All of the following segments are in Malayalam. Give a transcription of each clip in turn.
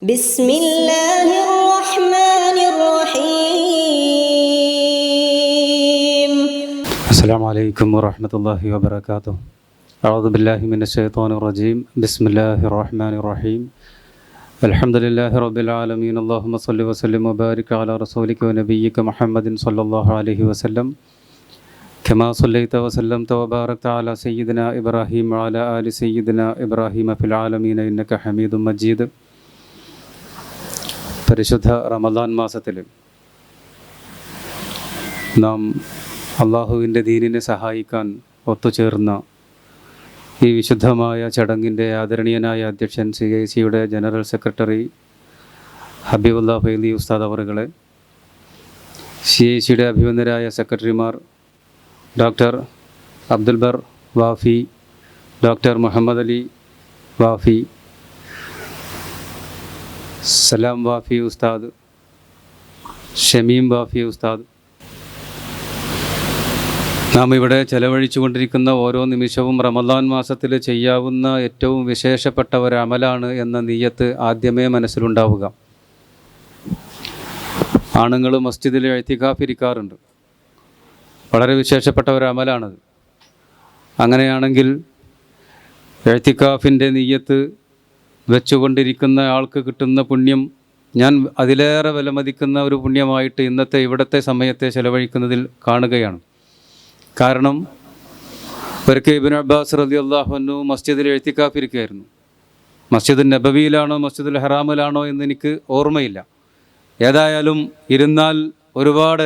بسم الله الرحمن الرحيم. السلام عليكم ورحمة الله وبركاته. أعوذ بالله من الشيطان الرجيم. بسم الله الرحمن الرحيم. الحمد لله رب العالمين. اللهم صل وسلم وبارك على رسولك ونبيك محمد صلى الله عليه وسلم كما صليت وسلمت وباركت على سيدنا إبراهيم وعلى آل سيدنا إبراهيم في العالمين إنك حميد مجيد. പരിശുദ്ധ റമദാൻ മാസത്തിൽ നാം അള്ളാഹുവിൻ്റെ ദീനിനെ സഹായിക്കാൻ ഒത്തുചേർന്ന ഈ വിശുദ്ധമായ ചടങ്ങിൻ്റെ ആദരണീയനായ അധ്യക്ഷൻ CIC-യുടെ ജനറൽ സെക്രട്ടറി ഹബീബുല്ലാ ഫൈലി ഉസ്താദ് അവറുകളെ, CIC-യുടെ അഭിവന്ദരായ സെക്രട്ടറിമാർ ഡോക്ടർ അബ്ദുൽ ബർ വാഫി, ഡോക്ടർ മുഹമ്മദ് അലി വാഫി, സലാം വാഫി ഉസ്താദ്, ഷമീം വാഫി ഉസ്താദ്, നാം ഇവിടെ ചെലവഴിച്ചു കൊണ്ടിരിക്കുന്ന ഓരോ നിമിഷവും റമദാൻ മാസത്തിൽ ചെയ്യാവുന്ന ഏറ്റവും വിശേഷപ്പെട്ട ഒരു അമലാണ് എന്ന നിയ്യത്ത് ആദ്യമേ മനസ്സിലുണ്ടാവുക. ആണുങ്ങൾ മസ്ജിദിൽ ഇഅ്തികാഫ് ഇരിക്കാറുണ്ട്. വളരെ വിശേഷപ്പെട്ട ഒരു അമലാണത്. അങ്ങനെയാണെങ്കിൽ ഇഅ്തികാഫിൻ്റെ നിയ്യത്ത് വെച്ചുകൊണ്ടിരിക്കുന്ന ആൾക്ക് കിട്ടുന്ന പുണ്യം ഞാൻ അതിലേറെ വിലമതിക്കുന്ന ഒരു പുണ്യമായിട്ട് ഇന്നത്തെ ഇവിടുത്തെ സമയത്തെ ചെലവഴിക്കുന്നതിൽ കാണുകയാണ്. കാരണം ഒരിക്കൽ ഇബ്നു അബ്ബാസ് റളിയല്ലാഹു അൻഹു മസ്ജിദിൽ ഇഅ്തികാഫ് ഇരിക്കുകയായിരുന്നു. മസ്ജിദുൻ നബവിയിലാണോ മസ്ജിദുൽ ഹറാമിലാണോ എന്ന് എനിക്ക് ഓർമ്മയില്ല. ഏതായാലും ഇരുന്നാൽ ഒരുപാട്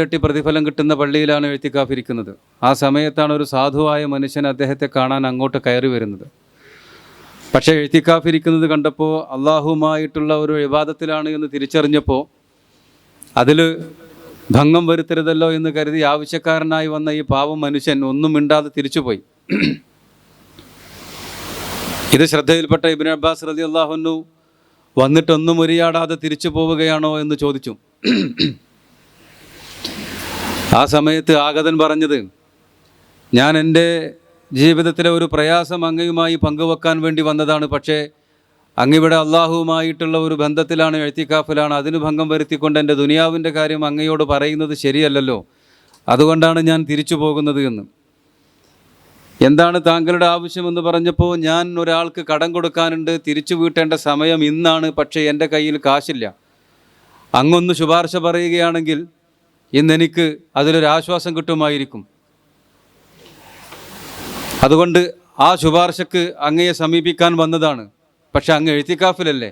ഇരട്ടി പ്രതിഫലം കിട്ടുന്ന പള്ളിയിലാണ് ഇഅ്തികാഫ് ഇരിക്കുന്നത്. ആ സമയത്താണ് ഒരു സാധുവായ മനുഷ്യൻ അദ്ദേഹത്തെ കാണാൻ അങ്ങോട്ട് കയറി വരുന്നത്. പക്ഷേ ഇഅ്തികാഫ് ഇരിക്കുന്നത് കണ്ടപ്പോൾ അള്ളാഹുമായിട്ടുള്ള ഒരു ഇബാദത്തിലാണ് എന്ന് തിരിച്ചറിഞ്ഞപ്പോൾ അതിൽ ഭംഗം വരുത്തരുതല്ലോ എന്ന് കരുതി ആവശ്യക്കാരനായി വന്ന ഈ പാവം മനുഷ്യൻ ഒന്നും മിണ്ടാതെ തിരിച്ചുപോയി. ഇത് ശ്രദ്ധയിൽപ്പെട്ട ഇബ്നു അബ്ബാസ് റളിയല്ലാഹു അൻഹു വന്നിട്ടൊന്നും ഉരിയാടാതെ തിരിച്ചു പോവുകയാണോ എന്ന് ചോദിച്ചു. ആ സമയത്ത് ആഗതൻ പറഞ്ഞത്, ഞാൻ എൻ്റെ ജീവിതത്തിലെ ഒരു പ്രയാസം അങ്ങയുമായി പങ്കുവെക്കാൻ വേണ്ടി വന്നതാണ്. പക്ഷേ അങ്ങിവിടെ അള്ളാഹുവുമായിട്ടുള്ള ഒരു ബന്ധത്തിലാണ്, ഇഅ്തികാഫിലാണ്. അതിന് ഭംഗം വരുത്തിക്കൊണ്ട് എൻ്റെ ദുനിയാവിൻ്റെ കാര്യം അങ്ങയോട് പറയുന്നത് ശരിയല്ലല്ലോ, അതുകൊണ്ടാണ് ഞാൻ തിരിച്ചു പോകുന്നത് എന്ന്. എന്താണ് താങ്കളുടെ ആവശ്യമെന്ന് പറഞ്ഞപ്പോൾ, ഞാൻ ഒരാൾക്ക് കടം കൊടുക്കാനുണ്ട്, തിരിച്ചു വീട്ടേണ്ട സമയം ഇന്നാണ്, പക്ഷേ എൻ്റെ കയ്യിൽ കാശില്ല. അങ്ങൊന്ന് ശുപാർശ പറയുകയാണെങ്കിൽ ഇന്നെനിക്ക് അതിലൊരാശ്വാസം കിട്ടുമായിരിക്കും. അതുകൊണ്ട് ആ ശുപാർശക്ക് അങ്ങയെ സമീപിക്കാൻ വന്നതാണ്. പക്ഷെ അങ്ങ് ഇഅ്തികാഫിലല്ലേ,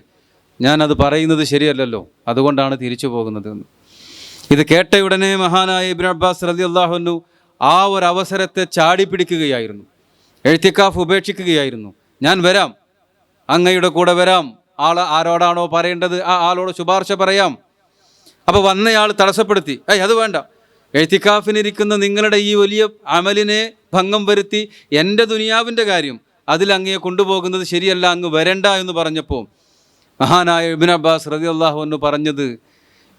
ഞാനത് പറയുന്നത് ശരിയല്ലല്ലോ, അതുകൊണ്ടാണ് തിരിച്ചു പോകുന്നത് എന്ന്. ഇത് കേട്ട ഉടനെ മഹാനായ ഇബ്നു അബ്ബാസ് റളിയല്ലാഹു അൻഹു ആ ഒരു അവസരത്തെ ചാടിപ്പിടിക്കുകയായിരുന്നു. ഇഅ്തികാഫ് ഉപേക്ഷിക്കുകയായിരുന്നു. ഞാൻ വരാം, അങ്ങയുടെ കൂടെ വരാം, ആരോടാണോ പറയേണ്ടത് ആ ആളോട് ശുപാർശ പറയാം. അപ്പോൾ വന്നയാൾ തടസ്സപ്പെടുത്തി, അത് വേണ്ട, ഇഅ്തികാഫിനിരിക്കുന്ന നിങ്ങളുടെ ഈ വലിയ അമലിനെ ഭംഗം വരുത്തി എൻ്റെ ദുനിയാവിൻ്റെ കാര്യം അതിൽ അങ്ങയെ കൊണ്ടുപോകുന്നത് ശരിയല്ല, അങ്ങ് വരണ്ട എന്ന് പറഞ്ഞപ്പോൾ മഹാനായ ഇബ്നു അബ്ബാസ് റളിയല്ലാഹു അൻഹു പറഞ്ഞത്,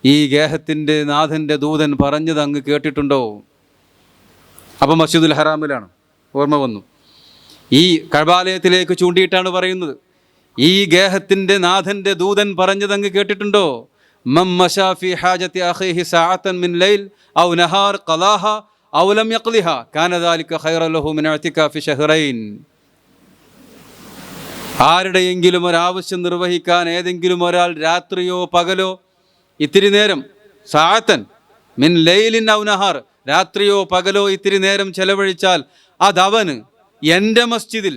ഈ ഗേഹത്തിൻ്റെ നാഥൻ്റെ ദൂതൻ പറഞ്ഞത് അങ്ങ് കേട്ടിട്ടുണ്ടോ? അപ്പോൾ മസ്ജിദുൽ ഹറാമിലാണ് ഓർമ്മ വന്നു. ഈ കഅബാലയത്തിലേക്ക് ചൂണ്ടിയിട്ടാണ് പറയുന്നത്, ഈ ഗേഹത്തിൻ്റെ നാഥൻ്റെ ദൂതൻ പറഞ്ഞത് അങ്ങ് കേട്ടിട്ടുണ്ടോ? മം മശാ ഫി ഹാജത്തി അഖീഹി സഅതൻ മിൻ ലൈൽ ഔ നഹാർ ഖലാഹ ഔ ലം യഖ്ലിഹ കാന ദാലിക ഖൈറൻ ലഹു മിൻ ഇഅ്തികാഫി ശഹ്റൈൻ. ആരുടെയെങ്കിലും ഒരാവശ്യം നിർവഹിക്കാൻ ഏതെങ്കിലും ഒരാൾ രാത്രിയോ പകലോ ഇത്തിരി നേരം, സഅതൻ മിൻ ലൈലിൻ ഔ നഹാർ, രാത്രിയോ പകലോ ഇത്തിരി നേരം ചെലവഴിച്ചാൽ അതവന് എൻ്റെ മസ്ജിദിൽ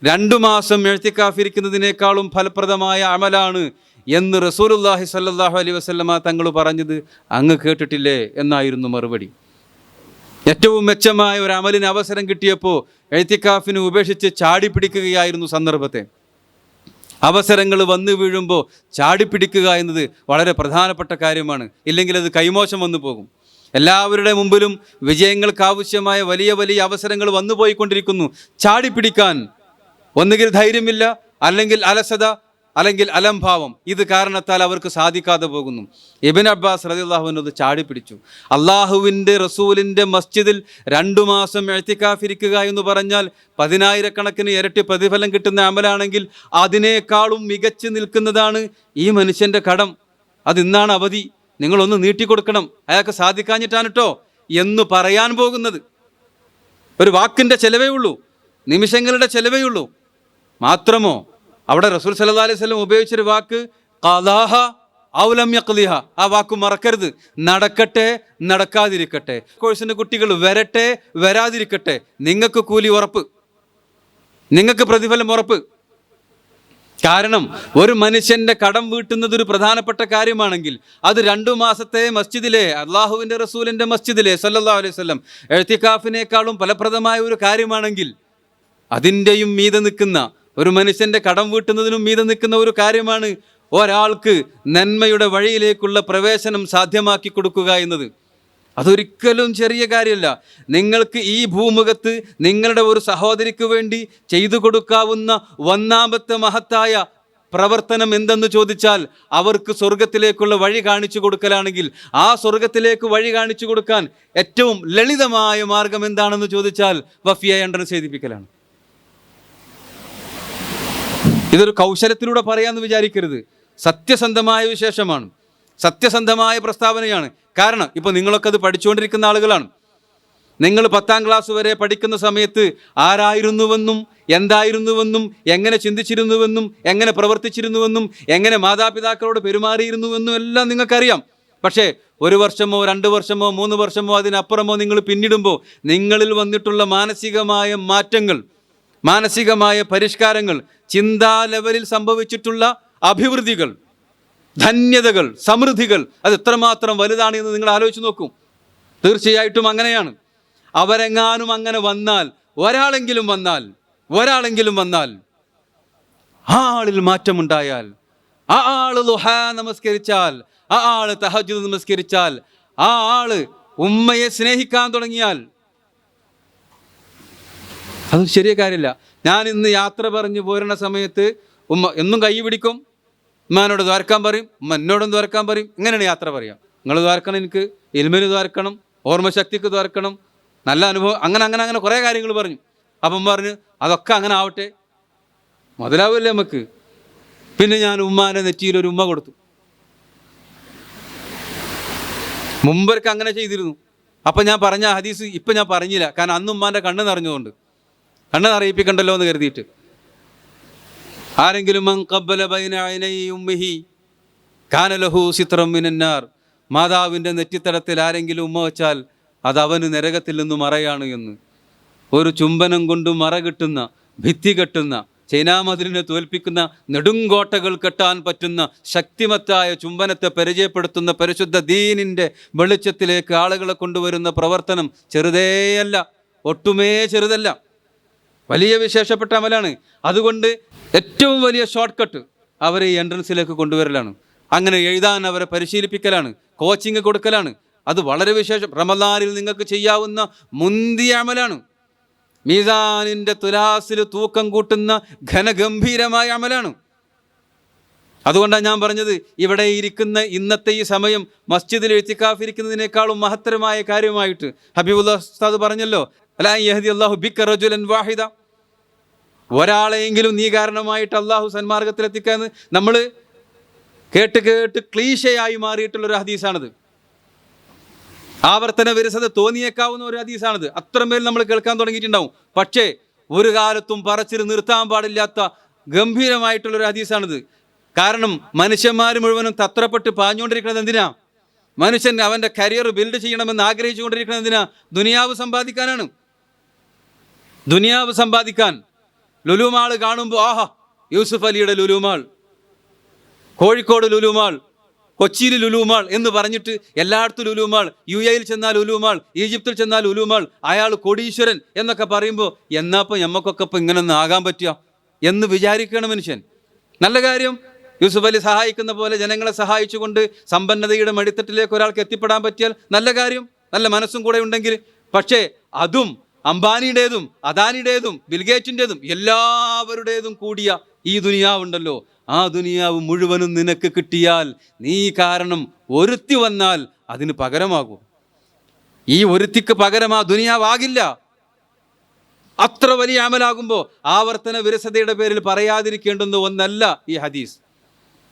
2 മാസം ഇഅ്തികാഫ് ഇരിക്കുന്നതിനേക്കാളും ഫലപ്രദമായ അമലാണ് എന്ന് റസൂലുള്ളാഹി സ്വല്ലല്ലാഹു അലൈഹി വസല്ലമ തങ്ങൾ പറഞ്ഞത് അങ്ങ് കേട്ടിട്ടില്ലേ എന്നായിരുന്നു മറുപടി. ഏറ്റവും മെച്ചമായ ഒരു അമലിന് അവസരം കിട്ടിയപ്പോൾ ഇഅ്തികാഫിനെ ഉപേക്ഷിച്ച് ചാടിപ്പിടിക്കുകയായിരുന്നു സന്ദർഭത്തെ. അവസരങ്ങൾ വന്നു വീഴുമ്പോൾ ചാടിപ്പിടിക്കുക എന്നത് വളരെ പ്രധാനപ്പെട്ട കാര്യമാണ്. ഇല്ലെങ്കിൽ അത് കൈമോശം വന്നു പോകും. എല്ലാവരുടെ മുമ്പിലും വിജയങ്ങൾക്കാവശ്യമായ വലിയ വലിയ അവസരങ്ങൾ വന്നു പോയിക്കൊണ്ടിരിക്കുന്നു. ചാടിപ്പിടിക്കാൻ ഒന്നുകിൽ ധൈര്യമില്ല, അല്ലെങ്കിൽ അലസത, അല്ലെങ്കിൽ അലംഭാവം, ഇത് കാരണത്താൽ അവർക്ക് സാധിക്കാതെ പോകുന്നു. ഇബ്നു അബ്ബാസ് റളിയല്ലാഹു അൻഹു ചാടി പിടിച്ചു. അള്ളാഹുവിൻ്റെ റസൂലിൻ്റെ മസ്ജിദിൽ 2 മാസം ഇഅ്തികാഫിരിക്കുക എന്ന് പറഞ്ഞാൽ 10,000 ഇരട്ടി പ്രതിഫലം കിട്ടുന്ന അമലാണെങ്കിൽ അതിനേക്കാളും മികച്ചു നിൽക്കുന്നതാണ് ഈ മനുഷ്യൻ്റെ കടം. അതിന്നാണ് അവധി, നിങ്ങളൊന്ന് നീട്ടിക്കൊടുക്കണം, അയാൾക്ക് സാധിക്കാഞ്ഞിട്ടാണ് കേട്ടോ എന്ന് പറയാൻ പോകുന്നത്. ഒരു വാക്കിൻ്റെ ചെലവേ ഉള്ളൂ, നിമിഷങ്ങളുടെ ചെലവേ ഉള്ളൂ. മാത്രമോ അവിടെ റസൂൽ സല്ലല്ലാഹു അലൈഹി വസല്ലം ഉപയോഗിച്ചൊരു വാക്ക് ഖദാഹ ഔ ലം യഖ്ദിഹ, ആ വാക്ക് മറക്കരുത്. നടക്കട്ടെ നടക്കാതിരിക്കട്ടെ, കോഴ്സിൻ്റെ കുട്ടികൾ വരട്ടെ വരാതിരിക്കട്ടെ, നിങ്ങൾക്ക് കൂലി ഉറപ്പ്, നിങ്ങൾക്ക് പ്രതിഫലം ഉറപ്പ്. കാരണം ഒരു മനുഷ്യൻ്റെ കടം വീട്ടുന്നത് ഒരു പ്രധാനപ്പെട്ട കാര്യമാണെങ്കിൽ അത് 2 മാസത്തെ മസ്ജിദിലെ, അള്ളാഹുവിൻ്റെ റസൂലിൻ്റെ മസ്ജിദിലെ സല്ലല്ലാഹു അലൈഹി വസല്ലം ഇഅ്തികാഫിനേക്കാളും ഫലപ്രദമായ ഒരു കാര്യമാണെങ്കിൽ അതിൻ്റെയും മീതെ നിൽക്കുന്ന, ഒരു മനുഷ്യൻ്റെ കടം വീട്ടുന്നതിനും മീതെ നിൽക്കുന്ന ഒരു കാര്യമാണ് ഒരാൾക്ക് നന്മയുടെ വഴിയിലേക്കുള്ള പ്രവേശനം സാധ്യമാക്കി കൊടുക്കുക എന്നത്. അതൊരിക്കലും ചെറിയ കാര്യമല്ല. നിങ്ങൾക്ക് ഈ ഭൂമുഖത്ത് നിങ്ങളുടെ ഒരു സഹോദരിക്ക് വേണ്ടി ചെയ്തു കൊടുക്കാവുന്ന 1ാമത്തെ മഹത്തായ പ്രവർത്തനം എന്തെന്ന് ചോദിച്ചാൽ അവർക്ക് സ്വർഗത്തിലേക്കുള്ള വഴി കാണിച്ചു കൊടുക്കലാണെങ്കിൽ, ആ സ്വർഗത്തിലേക്ക് വഴി കാണിച്ചു കൊടുക്കാൻ ഏറ്റവും ലളിതമായ മാർഗം എന്താണെന്ന് ചോദിച്ചാൽ വഫിയ എൻട്രൻസ് എഴുതിപ്പിക്കലാണ്. ഇതൊരു കൗശലത്തിലൂടെ പറയാമെന്ന് വിചാരിക്കരുത്, സത്യസന്ധമായ വിശേഷമാണ്, സത്യസന്ധമായ പ്രസ്താവനയാണ്. കാരണം ഇപ്പോൾ നിങ്ങളൊക്കെ അത് പഠിച്ചുകൊണ്ടിരിക്കുന്ന ആളുകളാണ്. നിങ്ങൾ 10ാം ക്ലാസ് വരെ പഠിക്കുന്ന സമയത്ത് ആരായിരുന്നുവെന്നും എന്തായിരുന്നുവെന്നും എങ്ങനെ ചിന്തിച്ചിരുന്നുവെന്നും എങ്ങനെ പ്രവർത്തിച്ചിരുന്നുവെന്നും എങ്ങനെ മാതാപിതാക്കളോട് പെരുമാറിയിരുന്നുവെന്നും എല്ലാം നിങ്ങൾക്കറിയാം. പക്ഷേ 1 വർഷമോ 2 വർഷമോ 3 വർഷമോ അതിനപ്പുറമോ നിങ്ങൾ പിന്നിടുമ്പോൾ നിങ്ങളിൽ വന്നിട്ടുള്ള മാനസികമായ മാറ്റങ്ങൾ, മാനസികമായ പരിഷ്കാരങ്ങൾ, ചിന്താ ലെവലിൽ സംഭവിച്ചിട്ടുള്ള അഭിവൃദ്ധികൾ, ധന്യതകൾ, സമൃദ്ധികൾ അത് എത്രമാത്രം വലുതാണ് എന്ന് നിങ്ങൾ ആലോചിച്ച് നോക്കൂ. തീർച്ചയായിട്ടും അങ്ങനെയാണ്. അവരെങ്ങാനും അങ്ങനെ വന്നാൽ, ഒരാളെങ്കിലും വന്നാൽ ആ ആളിൽ മാറ്റമുണ്ടായാൽ, ആ ആള് ദുഹാ നമസ്കരിച്ചാൽ, ആ ആള് തഹജ്ജുദ് നമസ്കരിച്ചാൽ, ആ ആള് ഉമ്മയെ സ്നേഹിക്കാൻ തുടങ്ങിയാൽ അത് ശരിയ കാര്യമില്ല. ഞാൻ ഇന്ന് യാത്ര പറഞ്ഞ് പോരുന്ന സമയത്ത് ഉമ്മ എന്നും കൈ പിടിക്കും, ഉമ്മാനോട് ദ്വാരക്കാൻ പറയും, ഉമ്മ എന്നോടും ദ്വാരക്കാൻ പറയും. ഇങ്ങനെയാണ് യാത്ര പറയുക. നിങ്ങൾ ദ്വാരക്കണം, എനിക്ക് ഇൽമിന് ദ്വാരക്കണം, ഓർമ്മശക്തിക്ക് ദ്വാരക്കണം, നല്ല അനുഭവം, അങ്ങനെ കുറേ കാര്യങ്ങൾ പറഞ്ഞു. അപ്പം പറഞ്ഞു അതൊക്കെ അങ്ങനെ ആവട്ടെ, മുതലാവില്ലേ നമുക്ക്. പിന്നെ ഞാൻ ഉമ്മാൻ്റെ നെറ്റിയിൽ ഒരു ഉമ്മ കൊടുത്തു. മുമ്പൊക്കെ അങ്ങനെ ചെയ്തിരുന്നു. അപ്പം ഞാൻ പറഞ്ഞ ഹദീസ് ഇപ്പം ഞാൻ പറഞ്ഞില്ല, കാരണം അന്ന് ഉമ്മാൻ്റെ കണ്ണ് നിറഞ്ഞതുകൊണ്ട്, കണ്ണ് നിറയിപ്പിക്കണ്ടല്ലോ എന്ന് കരുതിയിട്ട്. ആരെങ്കിലും മൻ ഖബ്ബല ബൈന ഐനൈ ഉമ്മിഹി കാന ലഹു സിത്റം മിനന്നാർ, മാതാവിൻ്റെ നെറ്റിത്തടത്തിൽ ആരെങ്കിലും ഉമ്മ വെച്ചാൽ അത് അവന് നരകത്തിൽ നിന്ന് മറയാണ് എന്ന്. ഒരു ചുംബനം കൊണ്ട് മറ കിട്ടുന്ന, ഭിത്തി കെട്ടുന്ന, ചൈനാമതിലിനെ തോൽപ്പിക്കുന്ന, നെടുങ്കോട്ടകൾ കെട്ടാൻ പറ്റുന്ന ശക്തിമത്തായ ചുംബനത്തെ പരിചയപ്പെടുത്തുന്ന പരിശുദ്ധ ദീനിൻ്റെ വെളിച്ചത്തിലേക്ക് ആളുകളെ കൊണ്ടുവരുന്ന പ്രവർത്തനം ചെറുതേയല്ല, ഒട്ടുമേ ചെറുതല്ല, വലിയ വിശേഷപ്പെട്ട അമലാണ്. അതുകൊണ്ട് ഏറ്റവും വലിയ ഷോർട്ട് കട്ട് അവരെ ഈ എൻട്രൻസിലേക്ക് കൊണ്ടുവരലാണ്. അങ്ങനെ എഴുതാൻ അവരെ പരിശീലിപ്പിക്കലാണ്, കോച്ചിങ് കൊടുക്കലാണ്. അത് വളരെ വിശേഷം. റമദാനിൽ നിങ്ങൾക്ക് ചെയ്യാവുന്ന മുന്തിയ അമലാണ്. മീസാനിൻ്റെ തുലാസിൽ തൂക്കം കൂട്ടുന്ന ഘനഗംഭീരമായ അമലാണ്. അതുകൊണ്ടാണ് ഞാൻ പറഞ്ഞത്, ഇവിടെ ഇരിക്കുന്ന ഇന്നത്തെ ഈ സമയം മസ്ജിദിൽ ഇഅ്തികാഫിരിക്കുന്നതിനേക്കാളും മഹത്തരമായ കാര്യമായിട്ട് ഹബീബുല്ലാഹ് ഉസ്താദ് പറഞ്ഞല്ലോ, അലാ യഹ്ദി അല്ലാഹു ബിക റജുലൻ വാഹിദ, ഒരാളെയെങ്കിലും നീ കാരണമായിട്ട് അള്ളാഹു സന്മാർഗത്തിലെത്തിക്കാന്ന് നമ്മൾ കേട്ട് ക്ലീശയായി മാറിയിട്ടുള്ളൊരു ഹദീസാണിത്. ആവർത്തന വിരസത തോന്നിയേക്കാവുന്ന ഒരു ഹദീസാണിത്. അത്രമേൽ നമ്മൾ കേൾക്കാൻ തുടങ്ങിയിട്ടുണ്ടാവും. പക്ഷേ ഒരു കാലത്തും പറച്ചിൽ നിർത്താൻ പാടില്ലാത്ത ഗംഭീരമായിട്ടുള്ളൊരു ഹദീസാണിത്. കാരണം മനുഷ്യന്മാർ മുഴുവനും തത്രപ്പെട്ട് പാഞ്ഞുകൊണ്ടിരിക്കുന്നത് എന്തിനാ? മനുഷ്യൻ അവൻ്റെ കരിയർ ബിൽഡ് ചെയ്യണമെന്ന് ആഗ്രഹിച്ചു കൊണ്ടിരിക്കുന്നത് എന്തിനാ? ദുനിയാവ് സമ്പാദിക്കാനാണ്. ദുനിയാവ് സമ്പാദിക്കാൻ. ലുലുമാൾ കാണുമ്പോൾ ആഹാ യൂസുഫ് അലിയുടെ ലുലുമാൾ, കോഴിക്കോട് ലുലുമാൾ, കൊച്ചിയിൽ ലുലുമാൾ എന്ന് പറഞ്ഞിട്ട് എല്ലായിടത്തും ലുലുമാൾ, UAE ചെന്നാൽ ലുലുമാൾ, ഈജിപ്തിൽ ചെന്നാൽ ലുലുമാൾ, അയാൾ കോടീശ്വരൻ എന്നൊക്കെ പറയുമ്പോൾ എന്നാപ്പം ഞമ്മക്കൊക്കെ ഇപ്പം ഇങ്ങനെ ഒന്ന് ആകാൻ പറ്റുക എന്ന് വിചാരിക്കണം മനുഷ്യൻ. നല്ല കാര്യം, യൂസുഫ് അലി സഹായിക്കുന്ന പോലെ ജനങ്ങളെ സഹായിച്ചുകൊണ്ട് സമ്പന്നതയുടെ മടിത്തട്ടിലേക്ക് ഒരാൾക്ക് എത്തിപ്പെടാൻ പറ്റിയാൽ നല്ല കാര്യം, നല്ല മനസ്സും കൂടെ ഉണ്ടെങ്കിൽ. പക്ഷേ അതും അംബാനിയുടേതും അദാനിയുടേതും ബിൽഗേറ്റിൻ്റെതും എല്ലാവരുടേതും കൂടിയ ഈ ദുനിയാവുണ്ടല്ലോ, ആ ദുനിയാവ് മുഴുവനും നിനക്ക് കിട്ടിയാൽ നീ കാരണം ഒരുത്തി വന്നാൽ അതിന് പകരമാകും. ഈ ഒരുത്തിക്ക് പകരം ആ ദുനിയാവാകില്ല. അത്ര വലിയ അമലാകുമ്പോൾ ആവർത്തന വിരസതയുടെ പേരിൽ പറയാതിരിക്കേണ്ടുന്ന ഒന്നല്ല ഈ ഹദീസ്.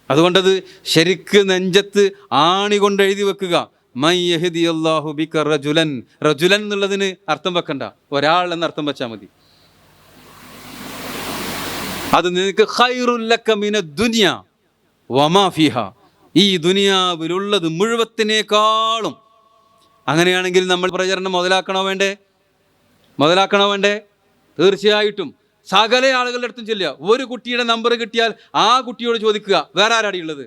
അതുകൊണ്ടത് ശരിക്ക് നെഞ്ചത്ത് ആണി കൊണ്ട് എഴുതി വെക്കുക. മൻ യഹ്ദിയല്ലാഹു ബിക റജുലൻ. റജുലൻ എന്നുള്ളതിന് അർത്ഥം വെക്കണ്ട, ഒരാൾ എന്ന അർത്ഥം വെച്ചാൽ മതി. അത് നിനക്ക് ഖൈറുൽ ലക മിനദ് ദുനിയ വമാ ഫീഹാ. ഈ ദുനിയാവിലുള്ളത് മുഴുവത്തിനേക്കാളും. അങ്ങനെയാണെങ്കിൽ നമ്മൾ പ്രചരണം മുതലാക്കണോ വേണ്ടേ? തീർച്ചയായിട്ടും സകല ആളുകളുടെ അടുത്തും ചെല്ലുക. ഒരു കുട്ടിയുടെ നമ്പർ കിട്ടിയാൽ ആ കുട്ടിയോട് ചോദിക്കുക, വേറെ ആരാടിയുള്ളത്.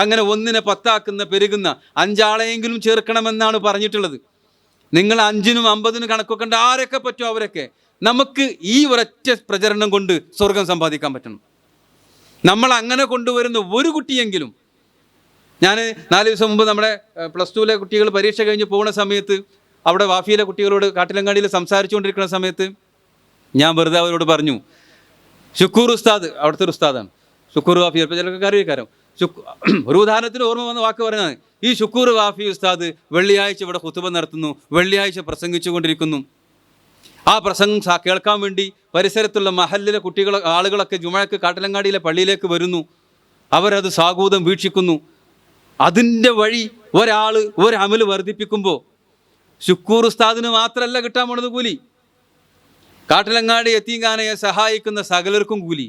അങ്ങനെ 1നെ 10 പെരുകുന്ന 5 ആളെയെങ്കിലും ചേർക്കണമെന്നാണ് പറഞ്ഞിട്ടുള്ളത്. നിങ്ങൾ 5നും 50നും കണക്കൊക്കെ ഉണ്ട്, ആരൊക്കെ പറ്റുമോ അവരൊക്കെ. നമുക്ക് ഈ ഒരൊറ്റ പ്രചരണം കൊണ്ട് സ്വർഗം സമ്പാദിക്കാൻ പറ്റണം. നമ്മൾ അങ്ങനെ കൊണ്ടുവരുന്ന ഒരു കുട്ടിയെങ്കിലും. ഞാൻ 4 ദിവസം മുമ്പ് നമ്മുടെ +2 കുട്ടികൾ പരീക്ഷ കഴിഞ്ഞ് പോകുന്ന സമയത്ത് അവിടെ വാഫിയിലെ കുട്ടികളോട് കാട്ടിലങ്ങാടിയിൽ സംസാരിച്ചുകൊണ്ടിരിക്കുന്ന സമയത്ത് ഞാൻ വെറുതെ അവരോട് പറഞ്ഞു, ഷുക്കൂർ ഉസ്താദ്, അവിടുത്തെ ഒരു ഉസ്താദാണ് ഷുക്കൂർ വാഫി, ചിലപ്പോൾ ചിലർക്ക് അറിയിക്കാരം. ഒരു ഉദാഹരണത്തിന് ഓർമ്മ വന്ന വാക്ക് പറയുന്നത്, ഈ ഷുക്കൂർ വാഫി ഉസ്താദ് വെള്ളിയാഴ്ച ഇവിടെ ഖുതുബ നടത്തുന്നു, വെള്ളിയാഴ്ച പ്രസംഗിച്ചു കൊണ്ടിരിക്കുന്നു. ആ പ്രസംഗം കേൾക്കാൻ വേണ്ടി പരിസരത്തുള്ള മഹല്ലിലെ ആളുകളൊക്കെ ജുമഅക്ക് കാട്ടിലങ്ങാടിയിലെ പള്ളിയിലേക്ക് വരുന്നു. അവരത് സാഗൂതം വീക്ഷിക്കുന്നു. അതിൻ്റെ വഴി ഒരു അമല് വർദ്ധിപ്പിക്കുമ്പോൾ ഷുക്കൂർ ഉസ്താദിന് മാത്രമല്ല കിട്ടാൻ പോണത് കൂലി, കാട്ടിലങ്ങാടി യതീംഖാനയെ സഹായിക്കുന്ന സകലർക്കും കൂലി.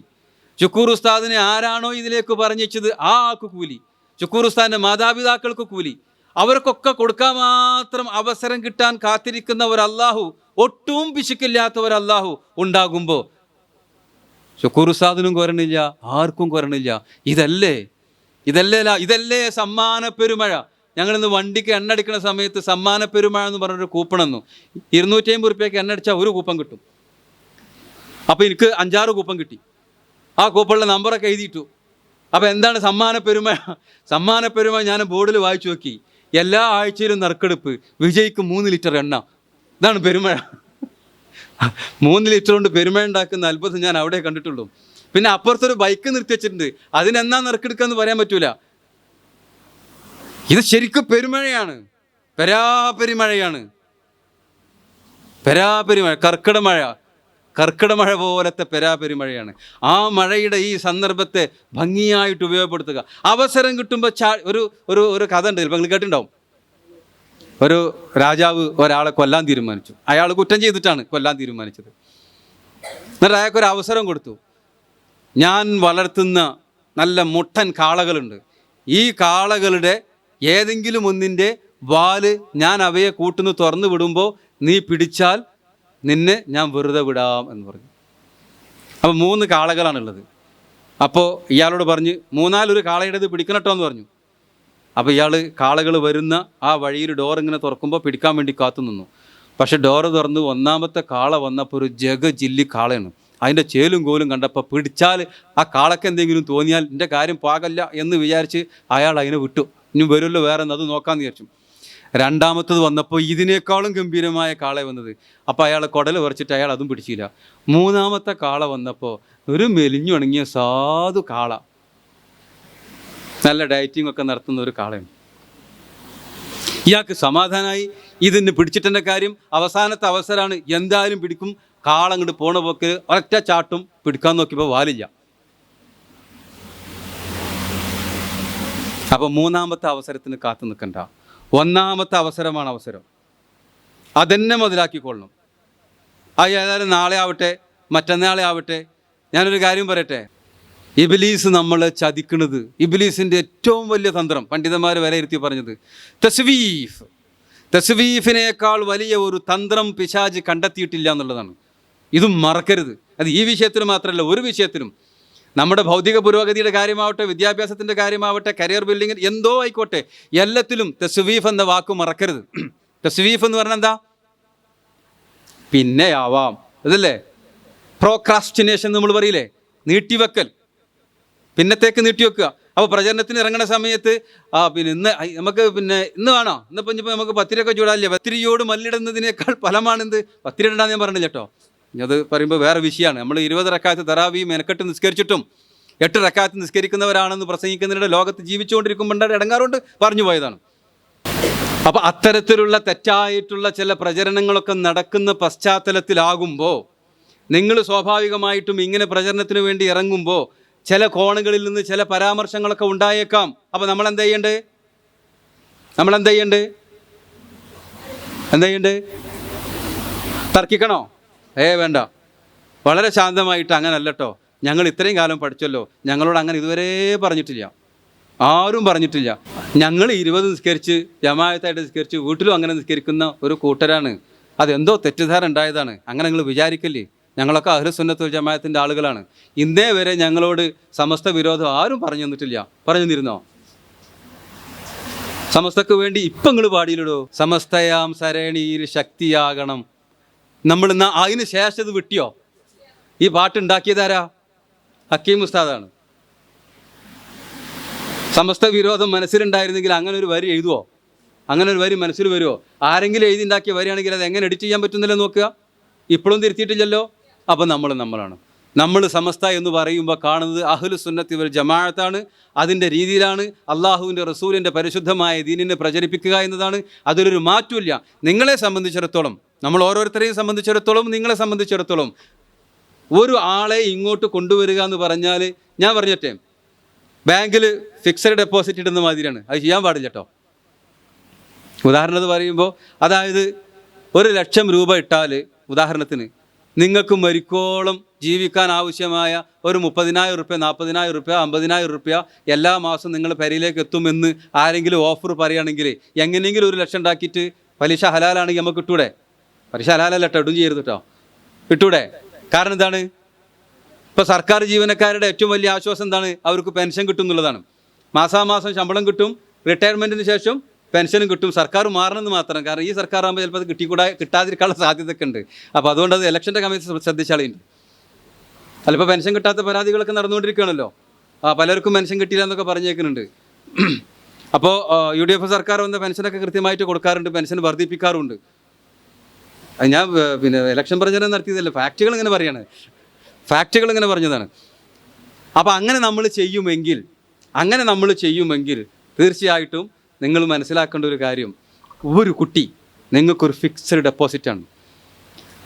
ഷുക്കൂർ ഉസ്താദിനെ ആരാണോ ഇതിലേക്ക് പറഞ്ഞിച്ചത് ആ ആൾക്ക് കൂലി. ഷുക്കൂർ ഉസ്താദിൻ്റെ മാതാപിതാക്കൾക്ക് കൂലി. അവർക്കൊക്കെ കൊടുക്കാൻ മാത്രം അവസരം കിട്ടാൻ കാത്തിരിക്കുന്ന ഒരു അല്ലാഹു, ഒട്ടും പിശുക്കില്ലാത്ത ഒരു അല്ലാഹു ഉണ്ടാകുമ്പോൾ ഷുക്കൂർ ഉസ്താദിനും കുറണില്ല, ആർക്കും കുറണില്ല. ഇതല്ലേ സമ്മാന പെരുമഴ. ഞങ്ങളിന്ന് വണ്ടിക്ക് എണ്ണ അടിക്കുന്ന സമയത്ത് സമ്മാന പെരുമഴ എന്ന് പറഞ്ഞൊരു കൂപ്പൺ തന്നു. 250 രൂപയ്ക്ക് എണ്ണ അടിച്ചാൽ ഒരു കൂപ്പൺ കിട്ടും. അപ്പോൾ എനിക്ക് 5-6 കൂപ്പൺ കിട്ടി. ആ കൂപ്പണിലെ നമ്പറൊക്കെ എഴുതിയിട്ടു. അപ്പോൾ എന്താണ് സമ്മാന പെരുമഴ? ഞാൻ ബോർഡിൽ വായിച്ചു നോക്കി. എല്ലാ ആഴ്ചയിലും നറുക്കെടുപ്പ്, വിജയ്ക്ക് 3 ലിറ്റർ എണ്ണ. ഇതാണ് പെരുമഴ. 3 ലിറ്റർ കൊണ്ട് പെരുമഴ ഉണ്ടാക്കുന്ന അത്ഭുതം ഞാൻ അവിടെ കണ്ടിട്ടുള്ളൂ. പിന്നെ അപ്പുറത്തൊരു ബൈക്ക് നിർത്തി വെച്ചിട്ടുണ്ട്, അതിനെന്നാ നറുക്കെടുക്കുക എന്ന് പറയാൻ പറ്റൂല. ഇത് ശരിക്കും പെരുമഴയാണ്, പെരുമഴയാണ്. കർക്കിടമഴ പോലത്തെ പെരുമഴയാണ്. ആ മഴയുടെ ഈ സന്ദർഭത്തെ ഭംഗിയായിട്ട് ഉപയോഗപ്പെടുത്തുക. അവസരം കിട്ടുമ്പോൾ ഒരു കഥ ഉണ്ട്, ചിലപ്പോൾ നിങ്ങൾ കേട്ടിട്ടുണ്ടാവും. ഒരു രാജാവ് ഒരാളെ കൊല്ലാൻ തീരുമാനിച്ചു. അയാൾ കുറ്റം ചെയ്തിട്ടാണ് കൊല്ലാൻ തീരുമാനിച്ചത്. എന്നിട്ട് അയാൾക്കൊരു അവസരം കൊടുത്തു. ഞാൻ വളർത്തുന്ന നല്ല മുട്ടൻ കാളകളുണ്ട്, ഈ കാളകളുടെ ഏതെങ്കിലും ഒന്നിൻ്റെ വാല് ഞാൻ അവയെ കൂട്ടുന്നു തുറന്നു വിടുമ്പോൾ നീ പിടിച്ചാൽ നിന്നെ ഞാൻ വെറുതെ വിടാം എന്ന് പറഞ്ഞു. അപ്പോൾ 3 കാളകളാണുള്ളത്. അപ്പോൾ ഇയാളോട് പറഞ്ഞ് 3-1 കാളയുടേത് പിടിക്കണട്ടോ എന്ന് പറഞ്ഞു. അപ്പോൾ ഇയാൾ കാളകൾ വരുന്ന ആ വഴിയിൽ ഡോർ ഇങ്ങനെ തുറക്കുമ്പോൾ പിടിക്കാൻ വേണ്ടി കാത്തു നിന്നു. പക്ഷെ ഡോറ് തുറന്ന് 1ാമത്തെ കാള വന്നപ്പോൾ ഒരു ജില്ലി കാളയാണ്. അതിൻ്റെ ചേലും കോലും കണ്ടപ്പോൾ പിടിച്ചാൽ ആ കാളക്ക് എന്തെങ്കിലും തോന്നിയാൽ എൻ്റെ കാര്യം പാകല്ല എന്ന് വിചാരിച്ച് അയാൾ അതിനെ വിട്ടു. ഇനി വരുമല്ലോ വേറെ അത് നോക്കാമെന്ന് വിചാരിച്ചു. 2ാമത്തത് വന്നപ്പോൾ ഇതിനേക്കാളും ഗംഭീരമായ കാള വന്നത്. അപ്പോൾ അയാൾ കുടൽ പറിച്ചിട്ട് അയാൾ അതും പിടിച്ചില്ല. 3ാമത്തെ കാള വന്നപ്പോൾ ഒരു മെലിഞ്ഞുണങ്ങിയ സാധു കാള, നല്ല ഡയറ്റിംഗ് ഒക്കെ നടത്തുന്ന ഒരു കാളയാണ്. ഇയാൾക്ക് സമാധാനമായി, ഇതിന് പിടിച്ചിട്ടെൻ്റെ കാര്യം, അവസാനത്തെ അവസരമാണ്, എന്തായാലും പിടിക്കും. കാള അങ്ങോട്ട് പോണ പോക്ക് ഒരൊറ്റ ചാട്ടും പിടിക്കാൻ നോക്കിയപ്പോൾ വാലില്ല. അപ്പോൾ 3ാമത്തെ അവസരത്തിന് കാത്തു നിൽക്കണ്ട, 1ാമത്തെ അവസരമാണ് അവസരം. അതെന്നെ മുതലാക്കിക്കൊള്ളണം. ഏതായാലും നാളെ ആവട്ടെ മറ്റന്നാളെ ആവട്ടെ. ഞാനൊരു കാര്യം പറയട്ടെ, ഇബ്ലീസ് നമ്മളെ ചതിക്കുന്നത്, ഇബ്ലീസിൻ്റെ ഏറ്റവും വലിയ തന്ത്രം പണ്ഡിതന്മാർ വിലയിരുത്തി പറഞ്ഞത് തസ്വീഫിനേക്കാൾ വലിയ ഒരു തന്ത്രം പിശാച് കണ്ടെത്തിയിട്ടില്ല എന്നുള്ളതാണ്. ഇതും മറക്കരുത്. അത് ഈ വിഷയത്തിൽ മാത്രമല്ല, ഒരു വിഷയത്തിലും. നമ്മുടെ ഭൗതിക പുരോഗതിയുടെ കാര്യമാവട്ടെ, വിദ്യാഭ്യാസത്തിൻ്റെ കാര്യമാവട്ടെ, കരിയർ ബിൽഡിംഗ് എന്തോ ആയിക്കോട്ടെ, എല്ലാത്തിലും തസ്വീഫ് എന്ന വാക്ക് മറക്കരുത്. തസ്വീഫ് എന്ന് പറഞ്ഞാൽ എന്താ? പിന്നെ ആവാം, അതല്ലേ പ്രോക്രാസ്റ്റിനേഷൻ നമ്മൾ പറയില്ലേ, നീട്ടിവെക്കൽ, പിന്നത്തേക്ക് നീട്ടിവെക്കുക. അപ്പോൾ പ്രചരണത്തിന് ഇറങ്ങുന്ന സമയത്ത് പിന്നെ ഇന്ന് വേണോ, ഇന്നിപ്പോൾ നമുക്ക് പത്തിരിയൊക്കെ ചൂടാല്ലേ, പത്തിരിയോട് മല്ലിടുന്നതിനേക്കാൾ ഫലമാണെന്ത്. പത്തിരി ഇടാൻ ഞാൻ പറഞ്ഞില്ല കേട്ടോ, അത് പറയുമ്പോൾ വേറെ വിഷയമാണ്. നമ്മൾ 20 റക്അത്ത് തറാവി മെനക്കെട്ട് നിസ്കരിച്ചിട്ടും 8 റക്അത്ത് നിസ്കരിക്കുന്നവരാണെന്ന് പ്രസംഗിക്കുന്നതിനിടെ ലോകത്ത് ജീവിച്ചുകൊണ്ടിരിക്കുമ്പോൾ ഇടങ്ങാറുകൊണ്ട് പറഞ്ഞു പോയതാണ്. അപ്പോൾ അത്തരത്തിലുള്ള തെറ്റായിട്ടുള്ള ചില പ്രചരണങ്ങളൊക്കെ നടക്കുന്ന പശ്ചാത്തലത്തിലാകുമ്പോൾ നിങ്ങൾ സ്വാഭാവികമായിട്ടും ഇങ്ങനെ പ്രചരണത്തിന് വേണ്ടി ഇറങ്ങുമ്പോൾ ചില കോണുകളിൽ നിന്ന് ചില പരാമർശങ്ങളൊക്കെ ഉണ്ടായേക്കാം. അപ്പോൾ നമ്മളെന്ത് ചെയ്യേണ്ടത്? തർക്കിക്കണോ? വേണ്ട. വളരെ ശാന്തമായിട്ട് അങ്ങനല്ലോ, ഞങ്ങൾ ഇത്രയും കാലം പഠിച്ചല്ലോ, ഞങ്ങളോട് അങ്ങനെ ഇതുവരെ പറഞ്ഞിട്ടില്ല, ആരും പറഞ്ഞിട്ടില്ല. ഞങ്ങൾ 20 നിസ്കരിച്ച് ജമാഅത്തായിട്ട് നിസ്കരിച്ച് വീട്ടിലും അങ്ങനെ നിസ്കരിക്കുന്ന ഒരു കൂട്ടരാണ്. അതെന്തോ തെറ്റിദ്ധാരണ ഉണ്ടായതാണ്. അങ്ങനെ നിങ്ങൾ വിചാരിക്കല്ലേ. ഞങ്ങളൊക്കെ അഹ്ലുസുന്നത്ത് വൽ ജമാഅത്തിൻ്റെ ആളുകളാണ്. ഇന്നേ വരെ ഞങ്ങളോട് സമസ്ത വിരോധം ആരും പറഞ്ഞു തന്നിട്ടില്ല. പറഞ്ഞു തന്നിരുന്നോ? സമസ്തക്ക് വേണ്ടി ഇപ്പം നിങ്ങൾ പാടിയില്ലടോ, സമസ്തയാം സരണിയിൽ ശക്തിയാകണം. നമ്മൾ ഇന്ന് അതിന് ശേഷം ഇത് വിട്ടിയോ? ഈ പാട്ടുണ്ടാക്കിയതാരാ? ഹക്കീം ഉസ്താദാണ്. സമസ്ത വിരോധം മനസ്സിലുണ്ടായിരുന്നെങ്കിൽ അങ്ങനെ ഒരു വരി എഴുതുമോ? അങ്ങനെ ഒരു വരി മനസ്സിൽ വരുമോ? ആരെങ്കിലും എഴുതിണ്ടാക്കിയ വരിയാണെങ്കിൽ അത് എങ്ങനെ എഡിറ്റ് ചെയ്യാൻ പറ്റുന്നില്ല നോക്കുക. ഇപ്പോഴും തിരുത്തിയിട്ടില്ലല്ലോ. അപ്പം നമ്മളാണ്. നമ്മൾ സമസ്ത എന്ന് പറയുമ്പോൾ കാണുന്നത് അഹ്ലു സുന്നത്തി വൽ ജമാഅത്താണ്. അതിൻ്റെ രീതിയിലാണ് അള്ളാഹുവിൻ്റെ റസൂലിൻ്റെ പരിശുദ്ധമായ ദീനിനെ പ്രചരിപ്പിക്കുക എന്നതാണ്. അതിലൊരു മാറ്റമില്ല. നിങ്ങളെ സംബന്ധിച്ചിടത്തോളം, നമ്മൾ ഓരോരുത്തരെയും സംബന്ധിച്ചിടത്തോളം, നിങ്ങളെ സംബന്ധിച്ചിടത്തോളം ഒരു ആളെ ഇങ്ങോട്ട് കൊണ്ടുവരിക എന്ന് പറഞ്ഞാൽ, ഞാൻ പറഞ്ഞിട്ടേ, ബാങ്കിൽ ഫിക്സഡ് ഡെപ്പോസിറ്റ് ഇടുന്ന മാതിരിയാണ്. അത് ചെയ്യാൻ പാടില്ല കേട്ടോ. ഉദാഹരണത്തിന് പറയുമ്പോൾ, അതായത് 1,00,000 രൂപ ഇട്ടാൽ ഉദാഹരണത്തിന് നിങ്ങൾക്ക് മരിക്കോളം ജീവിക്കാൻ ആവശ്യമായ ഒരു 30,000 റുപ്യ, 40,000 റുപ്യ, 50,000 റുപ്യ എല്ലാ മാസം നിങ്ങൾ പെരയിലേക്ക് എത്തുമെന്ന് ആരെങ്കിലും ഓഫർ പറയുകയാണെങ്കിൽ എങ്ങനെയെങ്കിലും 1,00,000 ഉണ്ടാക്കിയിട്ട് പലിശ ഹലാലാണെങ്കിൽ നമുക്ക് ഇട്ടൂടെ? പലിശ ഹലാലല്ല കേട്ടോ, ഇടും ചെയ്യരുത് കേട്ടോ, ഇട്ടൂടെ? കാരണം എന്താണ്? ഇപ്പോൾ സർക്കാർ ജീവനക്കാരുടെ ഏറ്റവും വലിയ ആശ്വാസം എന്താണ്? അവർക്ക് പെൻഷൻ കിട്ടും എന്നുള്ളതാണ്. മാസാമാസം ശമ്പളം കിട്ടും, റിട്ടയർമെൻറ്റിന് ശേഷം പെൻഷനും കിട്ടും. സർക്കാർ മാറണമെന്ന് മാത്രം. കാരണം ഈ സർക്കാർ ആകുമ്പോൾ ചിലപ്പോൾ അത് കിട്ടാതിരിക്കാനുള്ള സാധ്യതയൊക്കെ ഉണ്ട്. അപ്പോൾ അതുകൊണ്ട് അത് ഇലക്ഷൻ്റെ കമ്മിറ്റി ശ്രദ്ധിച്ചാളുണ്ട്. ചിലപ്പോൾ പെൻഷൻ കിട്ടാത്ത പരാതികളൊക്കെ നടന്നുകൊണ്ടിരിക്കുകയാണല്ലോ. പലർക്കും പെൻഷൻ കിട്ടിയില്ല എന്നൊക്കെ പറഞ്ഞേക്കുന്നുണ്ട്. അപ്പോൾ UDF സർക്കാർ വന്ന പെൻഷനൊക്കെ കൃത്യമായിട്ട് കൊടുക്കാറുണ്ട്, പെൻഷൻ വർദ്ധിപ്പിക്കാറുണ്ട്. ഞാൻ ഇലക്ഷൻ പ്രചരണം നടത്തിയതല്ല, ഫാക്റ്റുകൾ ഇങ്ങനെ പറഞ്ഞതാണ്. അപ്പോൾ അങ്ങനെ നമ്മൾ ചെയ്യുമെങ്കിൽ തീർച്ചയായിട്ടും നിങ്ങൾ മനസ്സിലാക്കേണ്ട ഒരു കാര്യം, ഒരു കുട്ടി നിങ്ങൾക്കൊരു ഫിക്സഡ് ഡെപ്പോസിറ്റാണ്.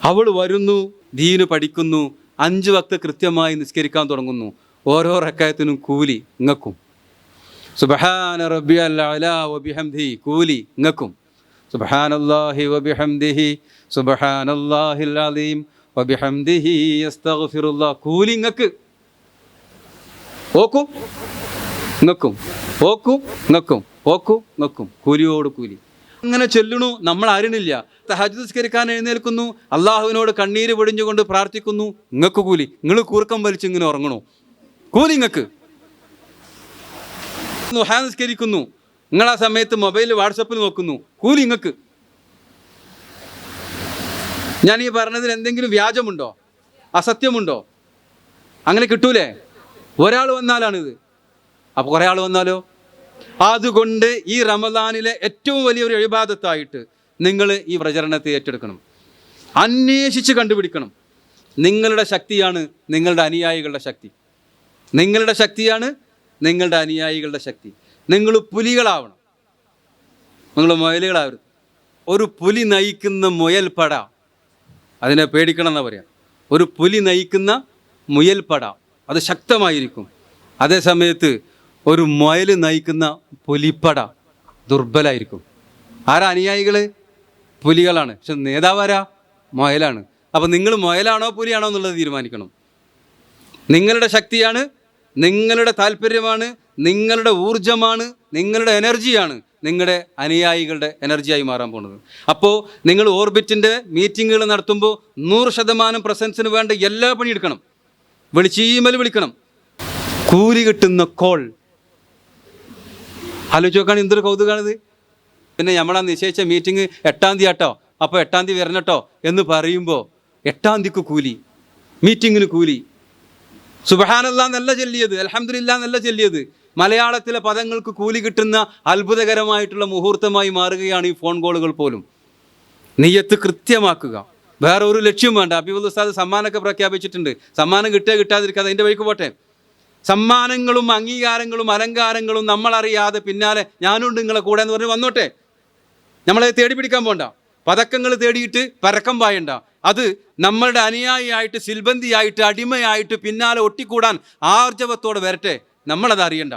അവൾ വരുന്നു, ദീന് പഠിക്കുന്നു, 5 വക്ത് കൃത്യമായി നിസ്കരിക്കാൻ തുടങ്ങുന്നു. ഓരോ റക്അത്തിനും കൂലി ഇങ്ങക്കും. സുബ്ഹാന റബ്ബിയൽ അലാ വബിഹംദിഹി കൂലി ഇങ്ങക്കും. സുബ്ഹാനല്ലാഹി വബിഹംദിഹി സുബ്ഹാനല്ലാഹിൽ അലീം വബിഹംദിഹി അസ്തഗ്ഫിറുല്ലാഹ് കൂലി ഇങ്ങക്ക്. ഓക്കും ഇങ്ങക്കും, ഓക്കും ഇങ്ങക്കും, കൂലിയോട് കൂലി. അങ്ങനെ ചൊല്ലണു. നമ്മൾ അറിയണില്ല. തഹജ്ജുദ് നിസ്കരിക്കാൻ എഴുന്നേൽക്കുന്നു, അള്ളാഹുവിനോട് കണ്ണീര് പൊടിഞ്ഞുകൊണ്ട് പ്രാർത്ഥിക്കുന്നു, ഇങ്ങക്ക് കൂലി. നിങ്ങൾ കൂർക്കം വലിച്ച് ഇങ്ങനെ ഉറങ്ങണു, കൂലി ഇങ്ങക്ക്. ദുഹാ നിസ്കരിക്കുന്നു, നിങ്ങൾ ആ സമയത്ത് മൊബൈലിൽ വാട്സപ്പിൽ നോക്കുന്നു, കൂലി ഇങ്ങക്ക്. ഞാൻ ഈ പറഞ്ഞതിൽ എന്തെങ്കിലും വ്യാജമുണ്ടോ, അസത്യമുണ്ടോ? അങ്ങനെ കിട്ടൂലേ? ഒരാൾ വന്നാലാണിത്. അപ്പോൾ കുറേ ആൾ വന്നാലോ? അതുകൊണ്ട് ഈ റമദാനിലെ ഏറ്റവും വലിയൊരു ഇബാദത്തായിട്ട് നിങ്ങൾ ഈ പ്രചരണത്തെ ഏറ്റെടുക്കണം, അന്വേഷിച്ച് കണ്ടുപിടിക്കണം. നിങ്ങളുടെ ശക്തിയാണ് നിങ്ങളുടെ അനുയായികളുടെ ശക്തി. നിങ്ങൾ പുലികളാവണം, നിങ്ങൾ മുയലുകളാവരുത്. ഒരു പുലി നയിക്കുന്ന മുയൽപ്പട, അതിനെ പേടിക്കണം എന്നാ പറയാം. ഒരു പുലി നയിക്കുന്ന മുയൽപ്പട അത് ശക്തമായിരിക്കും. അതേ സമയത്ത് ഒരു മുയൽ നയിക്കുന്ന പുലിപ്പട ദുർബലായിരിക്കും. ആരാ അനുയായികൾ? പുലികളാണ്. പക്ഷെ നേതാവാരാ? മുയലാണ്. അപ്പം നിങ്ങൾ മുയലാണോ പുലിയാണോ എന്നുള്ളത് തീരുമാനിക്കണം. നിങ്ങളുടെ ശക്തിയാണ്, നിങ്ങളുടെ താല്പര്യമാണ്, നിങ്ങളുടെ ഊർജമാണ്, നിങ്ങളുടെ എനർജിയാണ് നിങ്ങളുടെ അനുയായികളുടെ എനർജിയായി മാറാൻ പോകുന്നത്. അപ്പോൾ നിങ്ങൾ ഓർബിറ്റിൻ്റെ മീറ്റിങ്ങുകൾ നടത്തുമ്പോൾ 100% പ്രസൻസിന് വേണ്ട എല്ലാ പണിയെടുക്കണം. വിളിച്ചീമൽ വിളിക്കണം. കൂലി കിട്ടുന്ന കോൾ ആലോചിച്ച് നോക്കുകയാണ്. എന്തൊരു കൗതുകമാണിത്. പിന്നെ നമ്മളാ നിശ്ചയിച്ച മീറ്റിംഗ് 8-ാം തീയതി ആട്ടോ, അപ്പോൾ 8-ാം തീയതി വരണട്ടോ എന്ന് പറയുമ്പോൾ 8-ാം തീയതിക്ക് കൂലി, മീറ്റിങ്ങിന് കൂലി. സുബ്ഹാനല്ലാഹ് എന്നല്ല ചൊല്ലിയത്, അൽഹംദുലില്ലാഹ് എന്നല്ല ചൊല്ലിയത്. മലയാളത്തിലെ പദങ്ങൾക്ക് കൂലി കിട്ടുന്ന അത്ഭുതകരമായിട്ടുള്ള മുഹൂർത്തമായി മാറുകയാണ് ഈ ഫോൺ കോളുകൾ പോലും. നിയ്യത്ത് കൃത്യമാക്കുക, വേറെ ഒരു ലക്ഷ്യം വേണ്ട. ഹബീബുൽ ഉസ്താദ് സമ്മാനമൊക്കെ പ്രഖ്യാപിച്ചിട്ടുണ്ട്. സമ്മാനം കിട്ടുക കിട്ടാതിരിക്കാതെ അതിൻ്റെ വഴിക്ക് പോട്ടെ. സമ്മാനങ്ങളും അംഗീകാരങ്ങളും അലങ്കാരങ്ങളും നമ്മളറിയാതെ പിന്നാലെ ഞാനുണ്ട് നിങ്ങളെ കൂടെ എന്ന് പറഞ്ഞ് വന്നോട്ടെ. നമ്മളെ തേടി പിടിക്കാൻ പോണ്ട. പതക്കങ്ങൾ തേടിയിട്ട് പരക്കം പായണ്ട. അത് നമ്മളുടെ അനുയായിയായിട്ട് സിൽബന്തിയായിട്ട് അടിമയായിട്ട് പിന്നാലെ ഒട്ടിക്കൂടാൻ ആർജവത്തോടെ വരട്ടെ. നമ്മളത് അറിയണ്ട.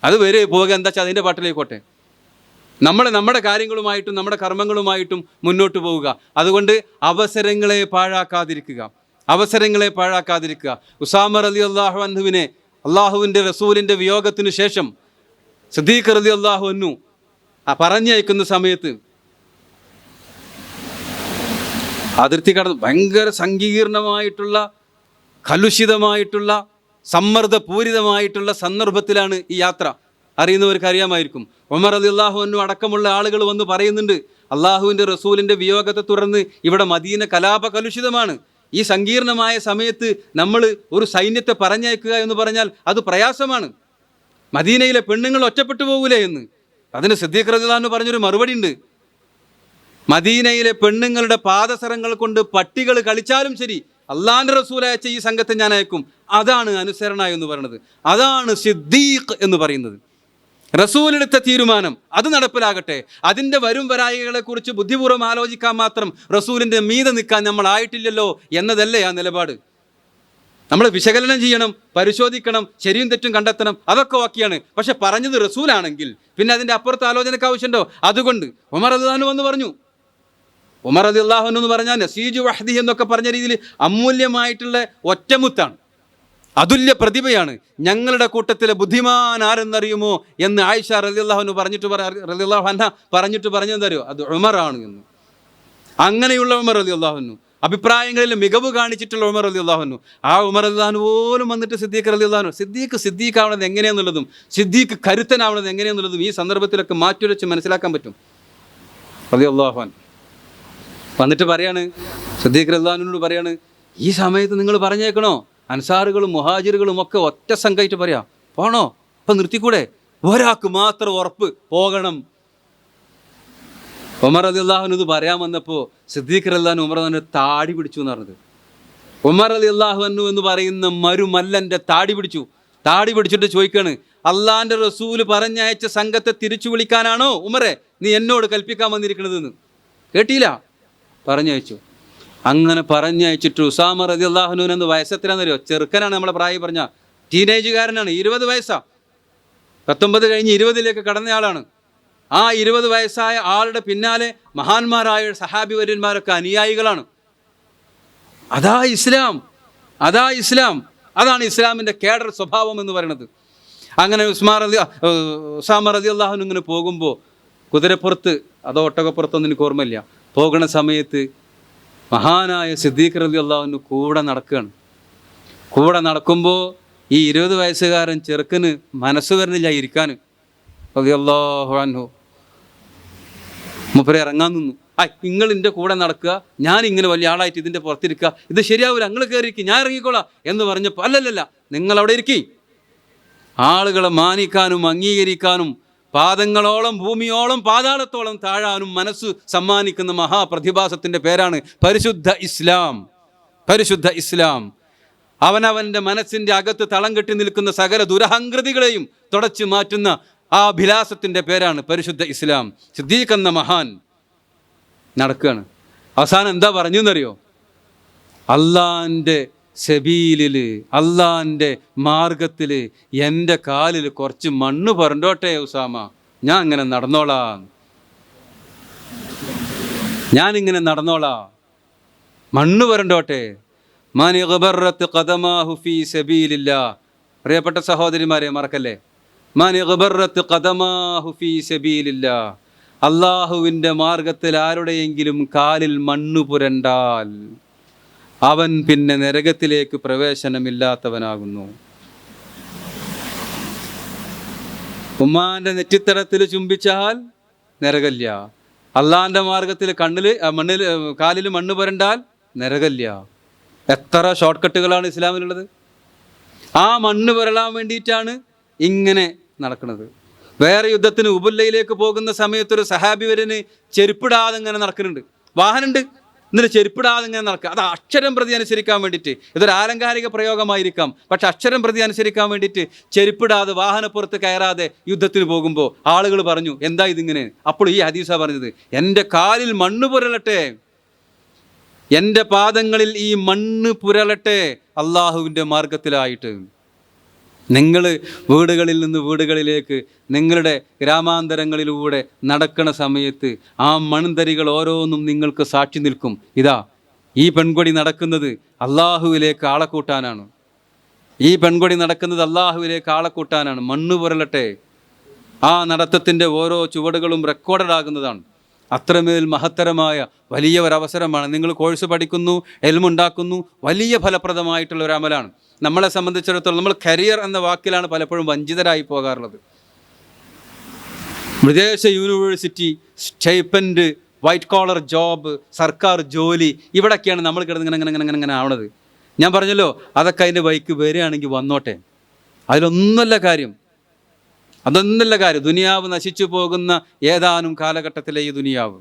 അത് വരെ പോകുക എന്താ വെച്ചാൽ അതിൻ്റെ പാട്ടിലേക്കോട്ടെ. നമ്മുടെ കാര്യങ്ങളുമായിട്ടും നമ്മുടെ കർമ്മങ്ങളുമായിട്ടും മുന്നോട്ട് പോവുക. അതുകൊണ്ട് അവസരങ്ങളെ പാഴാക്കാതിരിക്കുക. ഉസാമ റളിയല്ലാഹു അൻഹുവിനെ അള്ളാഹുവിൻ്റെ റസൂലിൻ്റെ വിയോഗത്തിനു ശേഷം സിദ്ദീഖ് റളിയല്ലാഹു അൻഹു പറഞ്ഞയക്കുന്ന സമയത്ത് അതിർത്തി കടന്ന് ഭയങ്കര സങ്കീർണമായിട്ടുള്ള കലുഷിതമായിട്ടുള്ള സമ്മർദ്ദപൂരിതമായിട്ടുള്ള സന്ദർഭത്തിലാണ് ഈ യാത്ര. അറിയുന്നവർക്ക് അറിയാമായിരിക്കും. ഉമർ റളിയല്ലാഹു അൻഹു അടക്കമുള്ള ആളുകൾ വന്ന് പറയുന്നുണ്ട്, അള്ളാഹുവിൻ്റെ റസൂലിൻ്റെ വിയോഗത്തെ തുടർന്ന് ഇവിടെ മദീന കലുഷിതമാണ്. ഈ സങ്കീർണമായ സമയത്ത് നമ്മൾ ഒരു സൈന്യത്തെ പറഞ്ഞയക്കുക എന്ന് പറഞ്ഞാൽ അത് പ്രയാസമാണ്. മദീനയിലെ പെണ്ണുങ്ങൾ ഒറ്റപ്പെട്ടു പോകൂലേ എന്ന്. അതിന് സിദ്ദീഖ് റളിയല്ലാഹു അൻഹു പറഞ്ഞൊരു മറുപടി ഉണ്ട്. മദീനയിലെ പെണ്ണുങ്ങളുടെ പാദസരങ്ങൾ കൊണ്ട് പട്ടികൾ കളിച്ചാലും ശരി, അള്ളാഹിൻ്റെ റസൂൽ അയച്ച ഈ സംഘത്തെ ഞാൻ അയക്കും. അതാണ് അനുസരണ എന്ന് പറയുന്നത്. അതാണ് സിദ്ദീഖ് എന്ന് പറയുന്നത്. റസൂലെടുത്ത തീരുമാനം അത് നടപ്പിലാകട്ടെ. അതിൻ്റെ വരും വരായികളെ കുറിച്ച് ബുദ്ധിപൂർവ്വം ആലോചിക്കാൻ മാത്രം റസൂലിൻ്റെ മീതെ നിൽക്കാൻ നമ്മൾ ആയിട്ടില്ലല്ലോ എന്നതല്ലേ ആ നിലപാട്. നമ്മൾ വിശകലനം ചെയ്യണം, പരിശോധിക്കണം, ശരിയും തെറ്റും കണ്ടെത്തണം. അതൊക്കെ ഓക്കെയാണ്. പക്ഷെ പറഞ്ഞത് റസൂലാണെങ്കിൽ പിന്നെ അതിൻ്റെ അപ്പുറത്ത് ആലോചനയ്ക്ക് ആവശ്യമുണ്ടോ? അതുകൊണ്ട് ഉമർ റളിയല്ലാഹു അൻഹു വന്ന് പറഞ്ഞു. ഉമർ റളിയല്ലാഹു അൻഹു എന്ന് പറഞ്ഞാൽ നസീജു വഹ്ദി എന്നൊക്കെ പറഞ്ഞ രീതിയിൽ അമൂല്യമായിട്ടുള്ള ഒറ്റമുത്താണ്, അതുല്യ പ്രതിഭയാണ്. ഞങ്ങളുടെ കൂട്ടത്തിലെ ബുദ്ധിമാൻ ആരെന്നറിയുമോ എന്ന് ആയിഷ റളിയല്ലാഹു അൻഹ പറഞ്ഞിട്ട് പറഞ്ഞെന്തറിയോ? അത് ഉമറാണ് എന്ന്. അങ്ങനെയുള്ള ഉമർ റളിയല്ലാഹു അൻഹു, അഭിപ്രായങ്ങളിൽ മികവ് കാണിച്ചിട്ടുള്ള ഉമർ റളിയല്ലാഹു അൻഹു, ആ ഉമർ റളിയല്ലാഹു അൻഹു പോലും വന്നിട്ട് സിദ്ദീഖ് റളിയല്ലാഹു അൻഹു സിദ്ദീഖ് ആവണത് എങ്ങനെയാണെന്നുള്ളതും സിദ്ദീഖ് കരുത്തനാവണത് എങ്ങനെയാണെന്നുള്ളതും ഈ സന്ദർഭത്തിലൊക്കെ മാറ്റുരച്ച് മനസ്സിലാക്കാൻ പറ്റും. റളിയല്ലാഹു അൻഹു വന്നിട്ട് പറയാണ്, സിദ്ദീഖ് റളിയല്ലാഹു അൻഹു പറയാണ്, ഈ സമയത്ത് നിങ്ങൾ പറഞ്ഞേക്കണോ? അൻസാറുകളും മുഹാജിറുകളും ഒക്കെ ഒറ്റ സംഘമായിട്ട് പറയാം, പോണോ? അപ്പം നിർത്തിക്കൂടെ? ഒരാൾക്ക് മാത്രം ഉറപ്പ്, പോകണം. ഉമർ റളിയല്ലാഹു അൻഹു ഇത് പറയാൻ വന്നപ്പോൾ സിദ്ദീഖ് റളിയല്ലാഹു അൻഹു ഉമർ തന്നെ താടി പിടിച്ചു എന്ന് പറഞ്ഞത്. ഉമർ റളിയല്ലാഹു അൻഹു എന്ന് പറയുന്ന മരുമല്ലൻ്റെ താടി പിടിച്ചിട്ട് ചോദിക്കാണ്, അള്ളാഹിൻ്റെ റസൂല് പറഞ്ഞയച്ച സംഘത്തെ തിരിച്ചു വിളിക്കാനാണോ ഉമറെ നീ എന്നോട് കൽപ്പിക്കാൻ വന്നിരിക്കണതെന്ന്? കേട്ടില്ല, പറഞ്ഞയച്ചു. അങ്ങനെ പറഞ്ഞയച്ചിട്ട് ഉസാമ റളിയല്ലാഹു അൻഹു എന്ന് വയസ്സെത്രയാണെന്നറിയോ? ചെറുക്കനാണ്, നമ്മളെ പ്രായം പറഞ്ഞ ടീനേജുകാരനാണ്. 20 വയസ്സാണ്. 19 കഴിഞ്ഞ് 20ലേക്ക് കടന്നയാളാണ്. ആ 20 വയസ്സായ ആളുടെ പിന്നാലെ മഹാന്മാരായ സഹാബി വര്യന്മാരൊക്കെ അനുയായികളാണ്. അതാ ഇസ്ലാം. അതാണ് ഇസ്ലാമിൻ്റെ കേഡർ സ്വഭാവം എന്ന് പറയുന്നത്. അങ്ങനെ ഉസാമ റളിയല്ലാഹു അൻഹു ഇങ്ങനെ പോകുമ്പോൾ കുതിരപ്പുറത്ത് അതോ ഒട്ടകപ്പുറത്തൊന്നും എനിക്ക് ഓർമ്മയില്ല, പോകുന്ന സമയത്ത് മഹാനായ സിദ്ദീഖ് റളിയല്ലാഹു അൻഹു കൂടെ നടക്കുമ്പോൾ ഈ 20 വയസ്സുകാരൻ ചെറുക്കന് മനസ്സ് വരുന്നില്ല ഇരിക്കാൻ. റളിയല്ലാഹു അൻഹു മൂപ്പരെ ഇറങ്ങാൻ നിന്നു. നിങ്ങൾ എൻ്റെ കൂടെ നടക്കുക, ഞാനിങ്ങനെ വലിയ ആളായിട്ട് ഇതിൻ്റെ പുറത്തിരിക്കുക, ഇത് ശരിയാവില്ല, നിങ്ങൾ കയറിയിരിക്കുക, ഞാൻ ഇറങ്ങിക്കോളാം എന്ന് പറഞ്ഞപ്പോൾ അല്ലല്ല നിങ്ങളവിടെ ഇരിക്കി. ആളുകളെ മാനിക്കാനും അംഗീകരിക്കാനും പാദങ്ങളോളം ഭൂമിയോളം പാതാളത്തോളം താഴാനും മനസ്സ് സമ്മാനിക്കുന്ന മഹാപ്രതിഭാസത്തിൻ്റെ പേരാണ് പരിശുദ്ധ ഇസ്ലാം. അവനവൻ്റെ മനസ്സിൻ്റെ അകത്ത് തളം കെട്ടി നിൽക്കുന്ന സകല ദുരഹങ്കൃതികളെയും തുടച്ചു മാറ്റുന്ന ആ അഭിലാഷത്തിൻ്റെ പേരാണ് പരിശുദ്ധ ഇസ്ലാം. സിദ്ദീഖ് എന്ന മഹാൻ നടക്കുകയാണ്. അവസാനം എന്താ പറഞ്ഞു എന്നറിയോ? അള്ളാൻ്റെ സബീലിൽ, അള്ളാൻ്റെ മാർഗത്തിൽ എൻ്റെ കാലിൽ കുറച്ച് മണ്ണ് പുരണ്ടോട്ടെ ഉസാമ, ഞാനിങ്ങനെ നടന്നോളാം, മണ്ണ് പുരണ്ടോട്ടെ. പ്രിയപ്പെട്ട സഹോദരിമാരെ മറക്കല്ലേ, അള്ളാഹുവിൻ്റെ മാർഗത്തിൽ ആരുടെയെങ്കിലും കാലിൽ മണ്ണ് പുരണ്ടാൽ അവൻ പിന്നെ നരകത്തിലേക്ക് പ്രവേശനമില്ലാത്തവനാകുന്നു. ഉമ്മാന്റെ നെറ്റിത്തടത്തിൽ ചുംബിച്ചാൽ നരകല്ല. അള്ളാഹിൻ്റെ മാർഗത്തിൽ കാലിൽ മണ്ണ് പുരണ്ടാൽ നരകല്ല. എത്ര ഷോർട്ട് കട്ടുകളാണ് ഇസ്ലാമിലുള്ളത്. ആ മണ്ണ് പുരളാൻ വേണ്ടിയിട്ടാണ് ഇങ്ങനെ നടക്കുന്നത്. വേറെ യുദ്ധത്തിന് ഉബുല്ലയിലേക്ക് പോകുന്ന സമയത്തൊരു സഹാബി വരന് ചെരുപ്പിടാതെ ഇങ്ങനെ നടക്കുന്നുണ്ട്. വാഹനമുണ്ട്, എന്നിട്ട് ചെരുപ്പിടാതെ ഇങ്ങനെ നടക്കുക. അത് അക്ഷരം പ്രതി അനുസരിക്കാൻ വേണ്ടിയിട്ട്. ഇതൊരു ആലങ്കാരിക പ്രയോഗമായിരിക്കാം, പക്ഷെ അക്ഷരം പ്രതി അനുസരിക്കാൻ വേണ്ടിയിട്ട് ചെരുപ്പിടാതെ വാഹനപ്പുറത്ത് കയറാതെ യുദ്ധത്തിന് പോകുമ്പോൾ ആളുകൾ പറഞ്ഞു, എന്താ ഇതിങ്ങനെ? അപ്പോൾ ഈ ഹദീസാ പറഞ്ഞത്, എൻ്റെ കാലിൽ മണ്ണ് പുരളട്ടെ, എൻ്റെ പാദങ്ങളിൽ ഈ മണ്ണ് പുരളട്ടെ അള്ളാഹുവിൻ്റെ മാർഗത്തിലായിട്ട്. നിങ്ങൾ വീടുകളിൽ നിന്ന് വീടുകളിലേക്ക് നിങ്ങളുടെ ഗ്രാമാന്തരങ്ങളിലൂടെ നടക്കുന്ന സമയത്ത് ആ മൺതരികൾ ഓരോന്നും നിങ്ങൾക്ക് സാക്ഷി നിൽക്കും. ഇതാ ഈ പെൺകൊടി നടക്കുന്നത് അള്ളാഹുവിലേക്ക് ആളെ കൂട്ടാനാണ്, ഈ പെൺകൊടി നടക്കുന്നത് അള്ളാഹുവിലേക്ക് ആളെ കൂട്ടാനാണ്. മണ്ണ് പുരളട്ടെ. ആ നടത്തത്തിൻ്റെ ഓരോ ചുവടുകളും റെക്കോർഡഡ് ആകുന്നതാണ്. അത്രമേൽ മഹത്തരമായ വലിയ ഒരവസരമാണ്. നിങ്ങൾ കോഴ്സ് പഠിക്കുന്നു, എൽമുണ്ടാക്കുന്നു, വലിയ ഫലപ്രദമായിട്ടുള്ള ഒരു അമലാണ്. നമ്മളെ സംബന്ധിച്ചിടത്തോളം നമ്മൾ കരിയർ എന്ന വാക്കിലാണ് പലപ്പോഴും വഞ്ചിതരായി പോകാറുള്ളത്. വിദേശ university, stipend, white collar job, സർക്കാർ ജോലി, ഇവിടൊക്കെയാണ് നമ്മൾ കിടന്ന് ഇങ്ങനെ ആവണത്. ഞാൻ പറഞ്ഞല്ലോ, അതൊക്കെ അതിൻ്റെ വഴിക്ക് വരികയാണെങ്കിൽ വന്നോട്ടെ, അതിലൊന്നുമല്ല കാര്യം, അതൊന്നല്ല കാര്യം. ദുനിയാവ് നശിച്ചു പോകുന്ന ഏതാനും കാലഘട്ടത്തിലെ ഈ ദുനിയാവ്,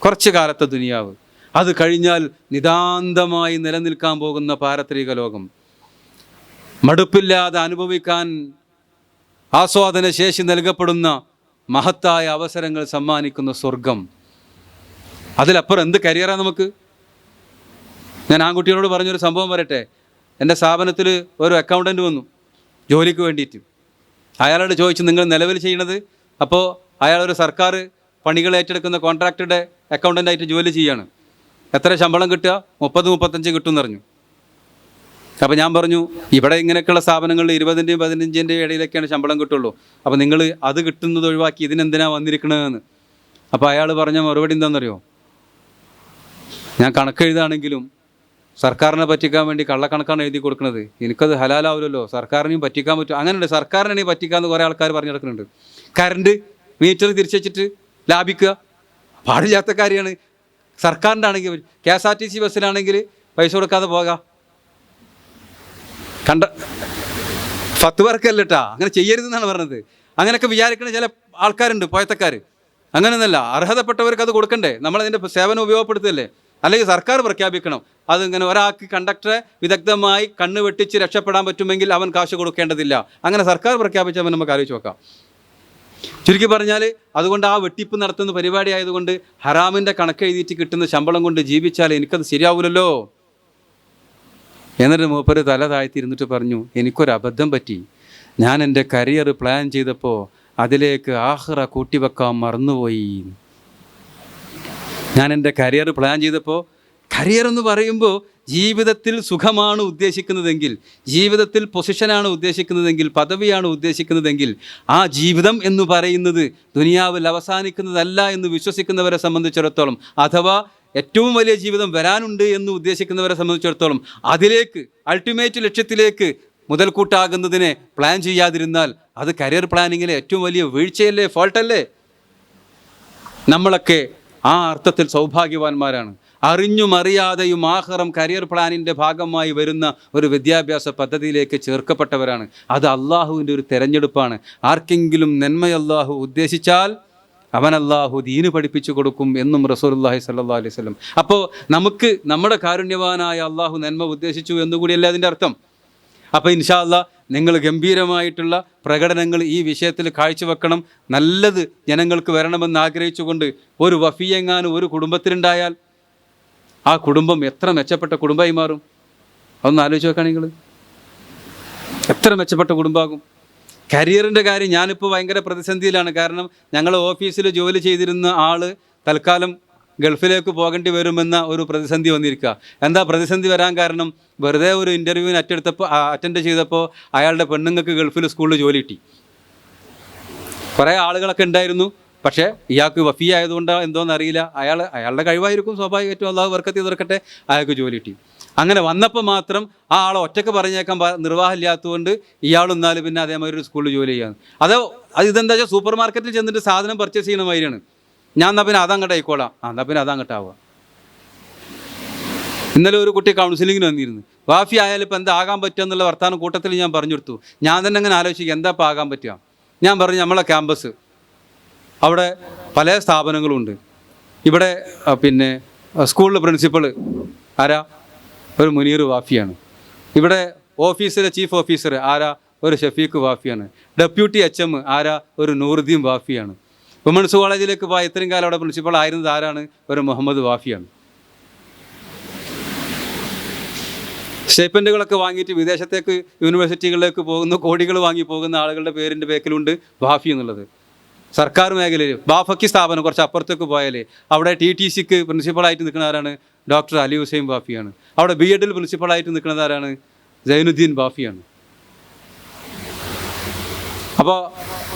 കുറച്ച് കാലത്തെ ദുനിയാവ്, അത് കഴിഞ്ഞാൽ നിതാന്തമായി നിലനിൽക്കാൻ പോകുന്ന പാരത്രിക ലോകം, മടുപ്പില്ലാതെ അനുഭവിക്കാൻ ആസ്വാദന ശേഷി നൽകപ്പെടുന്ന മഹത്തായ അവസരങ്ങൾ സമ്മാനിക്കുന്ന സ്വർഗം, അതിലപ്പുറം എന്ത് കരിയറാണ് നമുക്ക്? ഞാൻ ആൺകുട്ടികളോട് പറഞ്ഞൊരു സംഭവം പറയട്ടെ. എൻ്റെ സ്ഥാപനത്തിൽ ഒരു അക്കൗണ്ടൻറ്റ് വന്നു ജോലിക്ക് വേണ്ടിയിട്ട്. അയാളോട് ചോദിച്ചു, നിങ്ങൾ നിലവിൽ ചെയ്യണത്? അപ്പോൾ അയാളൊരു സർക്കാർ പണികൾ ഏറ്റെടുക്കുന്ന കോൺട്രാക്ടറുടെ അക്കൗണ്ടൻ്റായിട്ട് ജോലി ചെയ്യാണ്. എത്ര ശമ്പളം കിട്ടുക? 30-35 കിട്ടുമെന്ന് പറഞ്ഞു. അപ്പോൾ ഞാൻ പറഞ്ഞു, ഇവിടെ ഇങ്ങനെയൊക്കെയുള്ള സ്ഥാപനങ്ങളിൽ 20-ൻ്റെയും 15-ൻ്റെയും ഇടയിലൊക്കെയാണ് ശമ്പളം കിട്ടുള്ളൂ. അപ്പോൾ നിങ്ങൾ അത് കിട്ടുന്നത് ഒഴിവാക്കി ഇതിനെന്തിനാണ് വന്നിരിക്കണതെന്ന്. അപ്പോൾ അയാൾ പറഞ്ഞ മറുപടി എന്താണെന്നറിയോ? ഞാൻ കണക്കെഴുതാണെങ്കിലും സർക്കാരിനെ പറ്റിക്കാൻ വേണ്ടി കള്ളക്കണക്കാണ് എഴുതി കൊടുക്കുന്നത്, എനിക്കത് ഹലാലാവില്ലല്ലോ, സർക്കാരിനെയും പറ്റിക്കാൻ പറ്റും. അങ്ങനെയുണ്ട്, സർക്കാരിനെ പറ്റിക്കാമെന്ന് കുറേ ആൾക്കാർ പറഞ്ഞു നടക്കുന്നുണ്ട്. കറണ്ട് മീറ്റർ തിരിച്ചു വെച്ചിട്ട് ലാഭിക്കുക പാടില്ലാത്ത കാര്യമാണ്. സർക്കാരിൻ്റെ ആണെങ്കിൽ KSRTC ബസ്സിലാണെങ്കിൽ പൈസ കൊടുക്കാതെ പോകാം. ഫത്വക്കല്ല കേട്ടാ, അങ്ങനെ ചെയ്യരുതെന്നാണ് പറഞ്ഞത്. അങ്ങനെയൊക്കെ വിചാരിക്കുന്ന ചില ആൾക്കാരുണ്ട്, പോയത്തക്കാർ. അങ്ങനെയൊന്നല്ല, അർഹതപ്പെട്ടവർക്ക് അത് കൊടുക്കണ്ടേ, നമ്മളതിൻ്റെ സേവനം ഉപയോഗപ്പെടുത്തല്ലേ. അല്ലെങ്കിൽ സർക്കാർ പ്രഖ്യാപിക്കണം, അതിങ്ങനെ ഒരാൾക്ക് കണ്ടക്ടറെ വിദഗ്ധമായി കണ്ണ് വെട്ടിച്ച് രക്ഷപ്പെടാൻ പറ്റുമെങ്കിൽ അവൻ കാശ് കൊടുക്കേണ്ടതില്ല. അങ്ങനെ സർക്കാർ പ്രഖ്യാപിച്ചവൻ നമുക്ക് ആലോചിച്ച് നോക്കാം. ചുരുക്കി പറഞ്ഞാൽ, അതുകൊണ്ട് ആ വെട്ടിപ്പ് നടത്തുന്ന പരിപാടി ആയതുകൊണ്ട് ഹറാമിൻ്റെ കണക്ക് എഴുതിയിട്ട് കിട്ടുന്ന ശമ്പളം കൊണ്ട് ജീവിച്ചാൽ എനിക്കത് ശരിയാവില്ലല്ലോ. എന്നിട്ട് മൂപ്പര് തല താഴ്ത്തിയിരുന്നിട്ട് പറഞ്ഞു, എനിക്കൊരബദ്ധം പറ്റി. ഞാൻ എൻ്റെ കരിയർ പ്ലാൻ ചെയ്തപ്പോൾ അതിലേക്ക് ആഖിറ കൂട്ടിവെക്കാൻ മറന്നുപോയി. ഞാൻ എൻ്റെ കരിയർ പ്ലാൻ ചെയ്തപ്പോൾ, കരിയർ എന്ന് പറയുമ്പോൾ ജീവിതത്തിൽ സുഖമാണ് ഉദ്ദേശിക്കുന്നതെങ്കിൽ, ജീവിതത്തിൽ പൊസിഷനാണ് ഉദ്ദേശിക്കുന്നതെങ്കിൽ, പദവിയാണ് ഉദ്ദേശിക്കുന്നതെങ്കിൽ, ആ ജീവിതം എന്ന് പറയുന്നത് ദുനിയാവിൽ അവസാനിക്കുന്നതല്ല എന്ന് വിശ്വസിക്കുന്നവരെ സംബന്ധിച്ചിടത്തോളം, അഥവാ ഏറ്റവും വലിയ ജീവിതം വരാനുണ്ട് എന്ന് ഉദ്ദേശിക്കുന്നവരെ സംബന്ധിച്ചിടത്തോളം, അതിലേക്ക് അൾട്ടിമേറ്റ് ലക്ഷ്യത്തിലേക്ക് മുതൽക്കൂട്ടാകുന്നതിനെ പ്ലാൻ ചെയ്യാതിരുന്നാൽ അത് കരിയർ പ്ലാനിങ്ങിലെ ഏറ്റവും വലിയ വീഴ്ചയല്ലേ, ഫോൾട്ടല്ലേ? നമ്മളൊക്കെ ആ അർത്ഥത്തിൽ സൗഭാഗ്യവാന്മാരാണ്. അറിഞ്ഞും അറിയാതെയും ആഖിറം കരിയർ പ്ലാനിൻ്റെ ഭാഗമായി വരുന്ന ഒരു വിദ്യാഭ്യാസ പദ്ധതിയിലേക്ക് ചേർക്കപ്പെട്ടവരാണ്. അത് അള്ളാഹുവിൻ്റെ ഒരു തെരഞ്ഞെടുപ്പാണ്. ആർക്കെങ്കിലും നന്മ അള്ളാഹു ഉദ്ദേശിച്ചാൽ അവൻ അള്ളാഹു ദീന് പഠിപ്പിച്ചു കൊടുക്കും എന്നും റസൂലുള്ളാഹി സ്വല്ലല്ലാഹു അലൈഹി വസല്ലം. അപ്പോൾ നമുക്ക് നമ്മുടെ കാരുണ്യവാനായ അള്ളാഹു നന്മ ഉദ്ദേശിച്ചു എന്നുകൂടിയല്ലേ അതിൻ്റെ അർത്ഥം. അപ്പോൾ ഇൻഷാ അല്ലാഹ് നിങ്ങൾ ഗംഭീരമായിട്ടുള്ള പ്രകടനങ്ങൾ ഈ വിഷയത്തിൽ കാഴ്ചവെക്കണം. നല്ലത് ജനങ്ങൾക്ക് വരണമെന്ന് ആഗ്രഹിച്ചുകൊണ്ട് ഒരു വഫിയെങ്ങാനും ഒരു കുടുംബത്തിലുണ്ടായാൽ ആ കുടുംബം എത്ര മെച്ചപ്പെട്ട കുടുംബമായി മാറും. അതൊന്ന് ആലോചിച്ച് വെക്കണം നിങ്ങൾ, എത്ര മെച്ചപ്പെട്ട കുടുംബമാകും. കരിയറിൻ്റെ കാര്യം ഞാനിപ്പോൾ ഭയങ്കര പ്രതിസന്ധിയിലാണ്. കാരണം ഞങ്ങൾ ഓഫീസിൽ ജോലി ചെയ്തിരുന്ന ആൾ തൽക്കാലം ഗൾഫിലേക്ക് പോകേണ്ടി വരുമെന്ന ഒരു പ്രതിസന്ധി വന്നിരിക്കുക. എന്താ പ്രതിസന്ധി വരാൻ കാരണം? വെറുതെ ഒരു ഇൻ്റർവ്യൂവിന് അറ്റൻഡ് ചെയ്തപ്പോൾ അയാളുടെ പെണ്ണുങ്ങൾക്ക് ഗൾഫിൽ സ്കൂളിൽ ജോലി കിട്ടി. കുറേ ആളുകളൊക്കെ ഉണ്ടായിരുന്നു, പക്ഷേ ഇയാൾക്ക് വഫി ആയതുകൊണ്ടോ എന്തോന്ന് അറിയില്ല, അയാളുടെ കഴിവായിരിക്കും, സ്വാഭാവികമായിട്ടും അള്ളാഹു ബർക്കത്ത് തീർക്കട്ടെ, അയാൾക്ക് ജോലി കിട്ടി. അങ്ങനെ വന്നപ്പോൾ മാത്രം ആ ആളെ ഒറ്റയ്ക്ക് പറഞ്ഞേക്കാൻ നിർവാഹമില്ലാത്തതുകൊണ്ട് ഇയാളൊന്നാലും പിന്നെ അതേമാതിരി ഒരു സ്കൂളിൽ ജോലി ചെയ്യാൻ. ഇതെന്താ വെച്ചാൽ സൂപ്പർ മാർക്കറ്റിൽ ചെന്നിട്ട് സാധനം പർച്ചേസ് ചെയ്യുന്ന മാതിരിയാണ്. ഞാൻ എന്നാൽ പിന്നെ അതങ്ങോട്ട് ആയിക്കോളാം, എന്നാൽ പിന്നെ അതങ്ങോട്ടാവുക. ഇന്നലെ ഒരു കുട്ടി കൗൺസിലിങ്ങിന് വന്നിരുന്നു. വാഫി ആയാലും ഇപ്പം എന്താ ആകാൻ പറ്റുക എന്നുള്ള വർത്തമാനം കൂട്ടത്തിൽ ഞാൻ പറഞ്ഞു കൊടുത്തു. ഞാൻ തന്നെ അങ്ങനെ ആലോചിക്കുക, എന്താ ഇപ്പം ആകാൻ പറ്റുക. ഞാൻ പറഞ്ഞു, നമ്മളെ ക്യാമ്പസ് അവിടെ പല സ്ഥാപനങ്ങളുണ്ട്. ഇവിടെ പിന്നെ സ്കൂളിലെ പ്രിൻസിപ്പൾ ആരാ? ഒരു മുനീർ വാഫിയാണ്. ഇവിടെ ഓഫീസിലെ ചീഫ് ഓഫീസർ ആരാ? ഒരു ഷഫീഖ് വാഫിയാണ്. ഡെപ്യൂട്ടി HM ആരാ? ഒരു നൂറുദ്ദീൻ വാഫിയാണ്. വുമൻസ് കോളേജിലേക്ക് പോയി ഇത്രയും കാലം അവിടെ പ്രിൻസിപ്പൾ ആയിരുന്നത് ആരാണ്? ഒരു മുഹമ്മദ് വാഫിയാണ്. സ്റ്റൈപ്പൻഡുകളൊക്കെ വാങ്ങിയിട്ട് വിദേശത്തേക്ക് യൂണിവേഴ്സിറ്റികളിലേക്ക് പോകുന്ന കോടികൾ വാങ്ങി പോകുന്ന ആളുകളുടെ പേരിൻ്റെ ബേക്കിലുണ്ട് വാഫി എന്നുള്ളത്. സർക്കാർ മേഖലയിൽ ബാഫക്കി സ്ഥാപനം കുറച്ച് അപ്പുറത്തേക്ക് പോയാൽ അവിടെ TTCക്ക് പ്രിൻസിപ്പളായിട്ട് നിൽക്കുന്ന ആരാണ്? ഡോക്ടർ അലി ഹുസൈൻ വാഫിയാണ്. അവിടെ B.Ed പ്രിൻസിപ്പളായിട്ട് നിൽക്കുന്നത് ആരാണ്? സൈനുദ്ദീൻ വാഫിയാണ്. അപ്പോൾ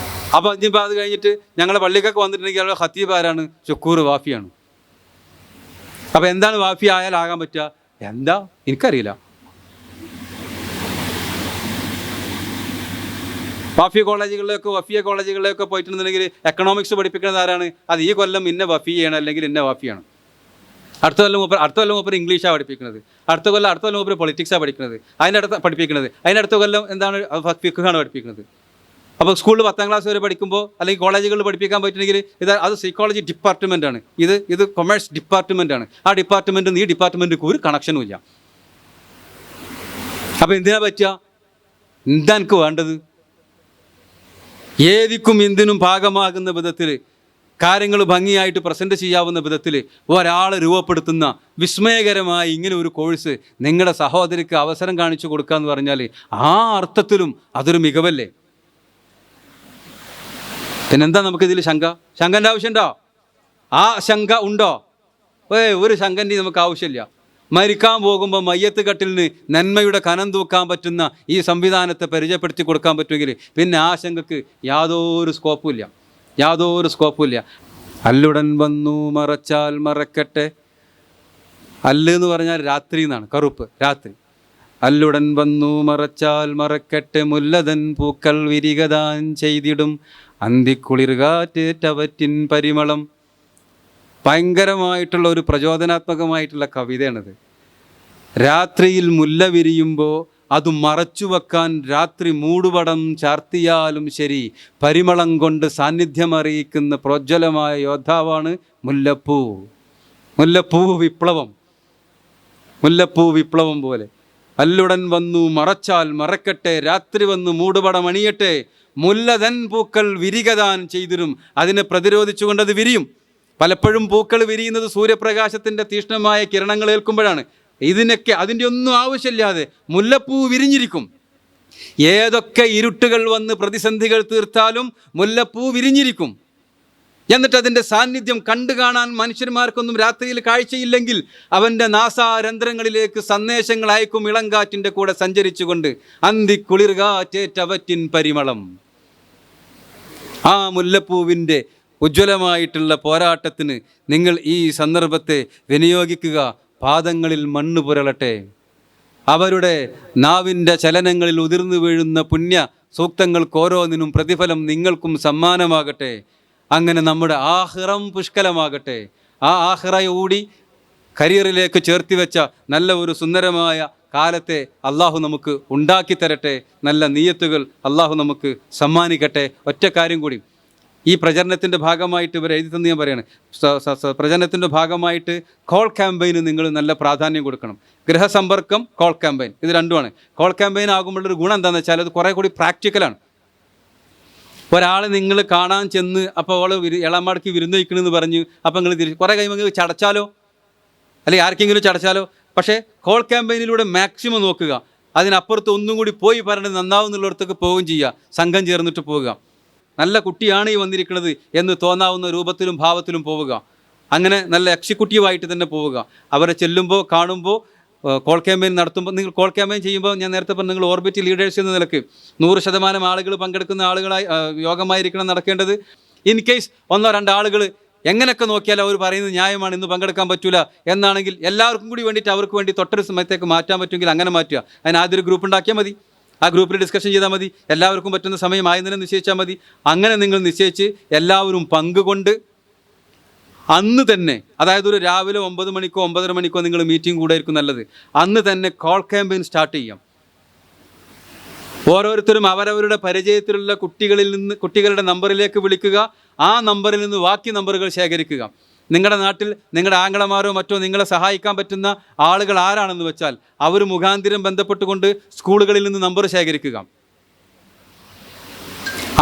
ഇനിയിപ്പോൾ അത് കഴിഞ്ഞിട്ട് ഞങ്ങളുടെ പള്ളിക്കൊക്കെ വന്നിട്ടുണ്ടെങ്കിൽ അവിടെ ഖത്തീബ് ആരാണ്? ഷുക്കൂർ വാഫിയാണ്. അപ്പോൾ എന്താണ് വാഫി ആയാൽ ആകാൻ പറ്റുക? എന്താ എനിക്കറിയില്ല. വഫിയ കോളേജുകളിലേക്ക് പോയിട്ടുണ്ടെന്നുണ്ടെങ്കിൽ എക്കണോമിക്സ് പഠിപ്പിക്കുന്നത് ആരാണ്? അത് ഈ കൊല്ലം ഇന്ന വഫിയാണ് അല്ലെങ്കിൽ ഇന്ന വാഫിയാണ്. അടുത്ത കൊല്ലം മൂപ്പർ ഇംഗ്ലീഷാണ് പഠിപ്പിക്കുന്നത്. അടുത്ത കൊല്ലം മൂപ്പർ പൊളിറ്റിക്സാണ് പഠിക്കുന്നത്. അതിനടുത്ത കൊല്ലം എന്താണ്? ഫിഖാണ് പഠിപ്പിക്കുന്നത്. അപ്പോൾ സ്കൂളിൽ 10ാം ക്ലാസ് വരെ പഠിക്കുമ്പോൾ അല്ലെങ്കിൽ കോളേജുകളിൽ പഠിപ്പിക്കാൻ പറ്റുന്നെങ്കിൽ അത് സൈക്കോളജി ഡിപ്പാർട്ട്മെൻറ്റാണ്. ഇത് കൊമേഴ്സ് ഡിപ്പാർട്ട്മെൻറ്റാണ്. ആ ഡിപ്പാർട്ട്മെൻറ്റും ഈ ഡിപ്പാർട്ട്മെൻറ്റിന് ഒരു കണക്ഷനും ഇല്ല. അപ്പോൾ എന്തിനാ പറ്റുക? എന്താ എനിക്ക് വേണ്ടത്? ഏതിക്കും എന്തിനും ഭാഗമാകുന്ന വിധത്തിൽ കാര്യങ്ങൾ ഭംഗിയായിട്ട് പ്രസൻറ്റ് ചെയ്യാവുന്ന വിധത്തിൽ ഒരാൾ രൂപപ്പെടുത്തുന്ന വിസ്മയകരമായി ഇങ്ങനെ ഒരു കോഴ്സ് നിങ്ങളുടെ സഹോദരിക്ക് അവസരം കാണിച്ചു കൊടുക്കുക എന്ന് പറഞ്ഞാൽ ആ അർത്ഥത്തിലും അതൊരു മികവല്ലേ? പിന്നെന്താ നമുക്കിതിൽ ശങ്കൻ്റെ ആവശ്യമുണ്ടോ? ആ ശങ്ക ഉണ്ടോ? ഒരു ശങ്കൻ്റെ നമുക്ക് ആവശ്യമില്ല. മരിക്കാൻ പോകുമ്പോൾ മയ്യത്ത് കട്ടിലിന് നന്മയുടെ കനം തൂക്കാൻ പറ്റുന്ന ഈ സംവിധാനത്തെ പരിചയപ്പെടുത്തി കൊടുക്കാൻ പറ്റുമെങ്കിൽ പിന്നെ ആ ശങ്കക്ക് യാതൊരു സ്കോപ്പുമില്ല. അല്ലുടൻ വന്നു മറച്ചാൽ മറക്കട്ടെ. അല്ല് എന്ന് പറഞ്ഞാൽ രാത്രി എന്നാണ്, കറുപ്പ് രാത്രി. അല്ലുടൻ വന്നു മറച്ചാൽ മറക്കട്ടെ, മുല്ലതൻ പൂക്കൾ വിരികതാൻ ചെയ്തിടും, അന്തിക്കുളിർകാറ്റേറ്റവറ്റിൻ പരിമളം. ഭയങ്കരമായിട്ടുള്ള ഒരു പ്രചോദനാത്മകമായിട്ടുള്ള കവിതയാണിത്. രാത്രിയിൽ മുല്ല വിരിയുമ്പോൾ അത് മറച്ചു വെക്കാൻ രാത്രി മൂടുപടം ചാർത്തിയാലും ശരി, പരിമളം കൊണ്ട് സാന്നിധ്യം അറിയിക്കുന്ന പ്രോജ്വലമായ യോദ്ധാവാണ് മുല്ലപ്പൂ. മുല്ലപ്പൂ വിപ്ലവം പോലെ. അല്ലുടൻ വന്നു മറച്ചാൽ മറക്കട്ടെ, രാത്രി വന്നു മൂടുപടം അണിയട്ടെ, മുല്ലതൻ പൂക്കൾ വിരികതാൻ ചെയ്തിരും. അതിനെ പ്രതിരോധിച്ചുകൊണ്ട് അത് വിരിയും. പലപ്പോഴും പൂക്കൾ വിരിയുന്നത് സൂര്യപ്രകാശത്തിൻ്റെ തീക്ഷ്ണമായ കിരണങ്ങൾ ഏൽക്കുമ്പോഴാണ്. അതിൻ്റെ ഒന്നും ആവശ്യമില്ലാതെ മുല്ലപ്പൂ വിരിഞ്ഞിരിക്കും. ഏതൊക്കെ ഇരുട്ടുകൾ വന്ന് പ്രതിസന്ധികൾ തീർത്താലും മുല്ലപ്പൂ വിരിഞ്ഞിരിക്കും. എന്നിട്ട് അതിൻ്റെ സാന്നിധ്യം കണ്ടു കാണാൻ മനുഷ്യന്മാർക്കൊന്നും രാത്രിയിൽ കാഴ്ചയില്ലെങ്കിൽ അവൻ്റെ നാസാരന്ധ്രങ്ങളിലേക്ക് സന്ദേശങ്ങൾ അയക്കും ഇളങ്കാറ്റിൻ്റെ കൂടെ സഞ്ചരിച്ചുകൊണ്ട്. അന്തിക്കുളിർകാറ്റേറ്റവറ്റിൻ പരിമളം. ആ മുല്ലപ്പൂവിൻ്റെ ഉജ്ജ്വലമായിട്ടുള്ള പോരാട്ടത്തിന് നിങ്ങൾ ഈ സന്ദർഭത്തെ വിനിയോഗിക്കുക. പാദങ്ങളിൽ മണ്ണ് പുരളട്ടെ. അവരുടെ നാവിൻ്റെ ചലനങ്ങളിൽ ഉതിർന്നു വീഴുന്ന പുണ്യ സൂക്തങ്ങൾക്ക് ഓരോന്നിനും പ്രതിഫലം നിങ്ങൾക്കും സമ്മാനമാകട്ടെ. അങ്ങനെ നമ്മുടെ ആഖിറം പുഷ്കലമാകട്ടെ. ആ ആഖിറയോടി കരിയറിലേക്ക് ചേർത്തി വെച്ച നല്ല ഒരു സുന്ദരമായ കാലത്തെ അള്ളാഹു നമുക്ക് ഉണ്ടാക്കി തരട്ടെ. നല്ല നീയത്തുകൾ അള്ളാഹു നമുക്ക് സമ്മാനിക്കട്ടെ. ഒറ്റ കാര്യം കൂടി, ഈ പ്രചരണത്തിൻ്റെ ഭാഗമായിട്ട് ഇവർ എഴുതി തന്നെ ഞാൻ പറയാണ്, പ്രചരണത്തിൻ്റെ ഭാഗമായിട്ട് കോൾ ക്യാമ്പയിന് നിങ്ങൾ നല്ല പ്രാധാന്യം കൊടുക്കണം. ഗൃഹസമ്പർക്കം, കോൾ ക്യാമ്പയിൻ, ഇത് രണ്ടുമാണ്. കോൾ ക്യാമ്പയിൻ ആകുമ്പോഴൊരു ഗുണം എന്താണെന്ന് വെച്ചാൽ അത് കുറേ കൂടി പ്രാക്ടിക്കലാണ്. ഒരാൾ നിങ്ങൾ കാണാൻ ചെന്ന് അപ്പോൾ അവൾ ഇളമാടക്ക് വിരുന്ന് വയ്ക്കണമെന്ന് പറഞ്ഞ് അപ്പോൾ നിങ്ങൾ കുറേ കഴിയുമ്പോൾ ചടച്ചാലോ, അല്ലെങ്കിൽ ആർക്കെങ്കിലും ചടച്ചാലോ. പക്ഷേ കോൾ ക്യാമ്പയിനിലൂടെ മാക്സിമം നോക്കുക. അതിനപ്പുറത്ത് ഒന്നും കൂടി പോയി പറഞ്ഞ് നന്നാവുന്നുള്ളിടത്തൊക്കെ പോവുകയും ചെയ്യുക. സംഘം ചേർന്നിട്ട് പോവുക. നല്ല കുട്ടിയാണ് ഈ വന്നിരിക്കുന്നത് എന്ന് തോന്നാവുന്ന രൂപത്തിലും ഭാവത്തിലും പോവുക. അങ്ങനെ നല്ല എക്സിക്യൂട്ടീവായിട്ട് തന്നെ പോവുക. അവരെ ചെല്ലുമ്പോൾ കാണുമ്പോൾ കോൾ ക്യാമ്പയിൻ നടത്തുമ്പോൾ, നിങ്ങൾ കോൾ ക്യാമ്പയിൻ ചെയ്യുമ്പോൾ ഞാൻ നേരത്തെ പറഞ്ഞു, നിങ്ങൾ ഓർബിറ്റ് ലീഡേഴ്സ് എന്ന നിലക്ക് 100% ആളുകൾ പങ്കെടുക്കുന്ന ആളുകളായി യോഗമായിരിക്കണം നടക്കേണ്ടത്. ഇൻ കേസ് 1-2 ആളുകൾ എങ്ങനെയൊക്കെ നോക്കിയാൽ അവർ പറയുന്നത് ന്യായമാണ്, ഇന്ന് പങ്കെടുക്കാൻ പറ്റില്ല എന്നാണെങ്കിൽ എല്ലാവർക്കും കൂടി വേണ്ടിയിട്ട് അവർക്ക് വേണ്ടി തൊട്ടൊരു സമയത്തേക്ക് മാറ്റാൻ പറ്റുമെങ്കിൽ അങ്ങനെ മാറ്റുക. അതിന് ആദ്യം ഒരു ഗ്രൂപ്പ് ഉണ്ടാക്കിയാൽ മതി. ആ ഗ്രൂപ്പിൽ ഡിസ്കഷൻ ചെയ്താൽ മതി. എല്ലാവർക്കും പറ്റുന്ന സമയം ആയതിനെ നിശ്ചയിച്ചാൽ മതി. അങ്ങനെ നിങ്ങൾ നിശ്ചയിച്ച് എല്ലാവരും പങ്കുകൊണ്ട് അന്ന് തന്നെ, അതായത് ഒരു രാവിലെ 9 മണിക്കോ 9:30 മണിക്കോ നിങ്ങൾ മീറ്റിംഗ് കൂടെ ആയിരിക്കും നല്ലത്. അന്ന് തന്നെ കോൾ ക്യാമ്പയിൻ സ്റ്റാർട്ട് ചെയ്യാം. ഓരോരുത്തരും അവരവരുടെ പരിചയത്തിലുള്ള കുട്ടികളുടെ നമ്പറിലേക്ക് വിളിക്കുക. ആ നമ്പറിൽ നിന്ന് ബാക്കി നമ്പറുകൾ ശേഖരിക്കുക. നിങ്ങളുടെ നാട്ടിൽ നിങ്ങളുടെ ആങ്ങളമാരോ മറ്റോ നിങ്ങളെ സഹായിക്കാൻ പറ്റുന്ന ആളുകൾ ആരാണെന്ന് വെച്ചാൽ അവർ മുഖാന്തിരം ബന്ധപ്പെട്ടുകൊണ്ട് സ്കൂളുകളിൽ നിന്ന് നമ്പർ ശേഖരിക്കുക.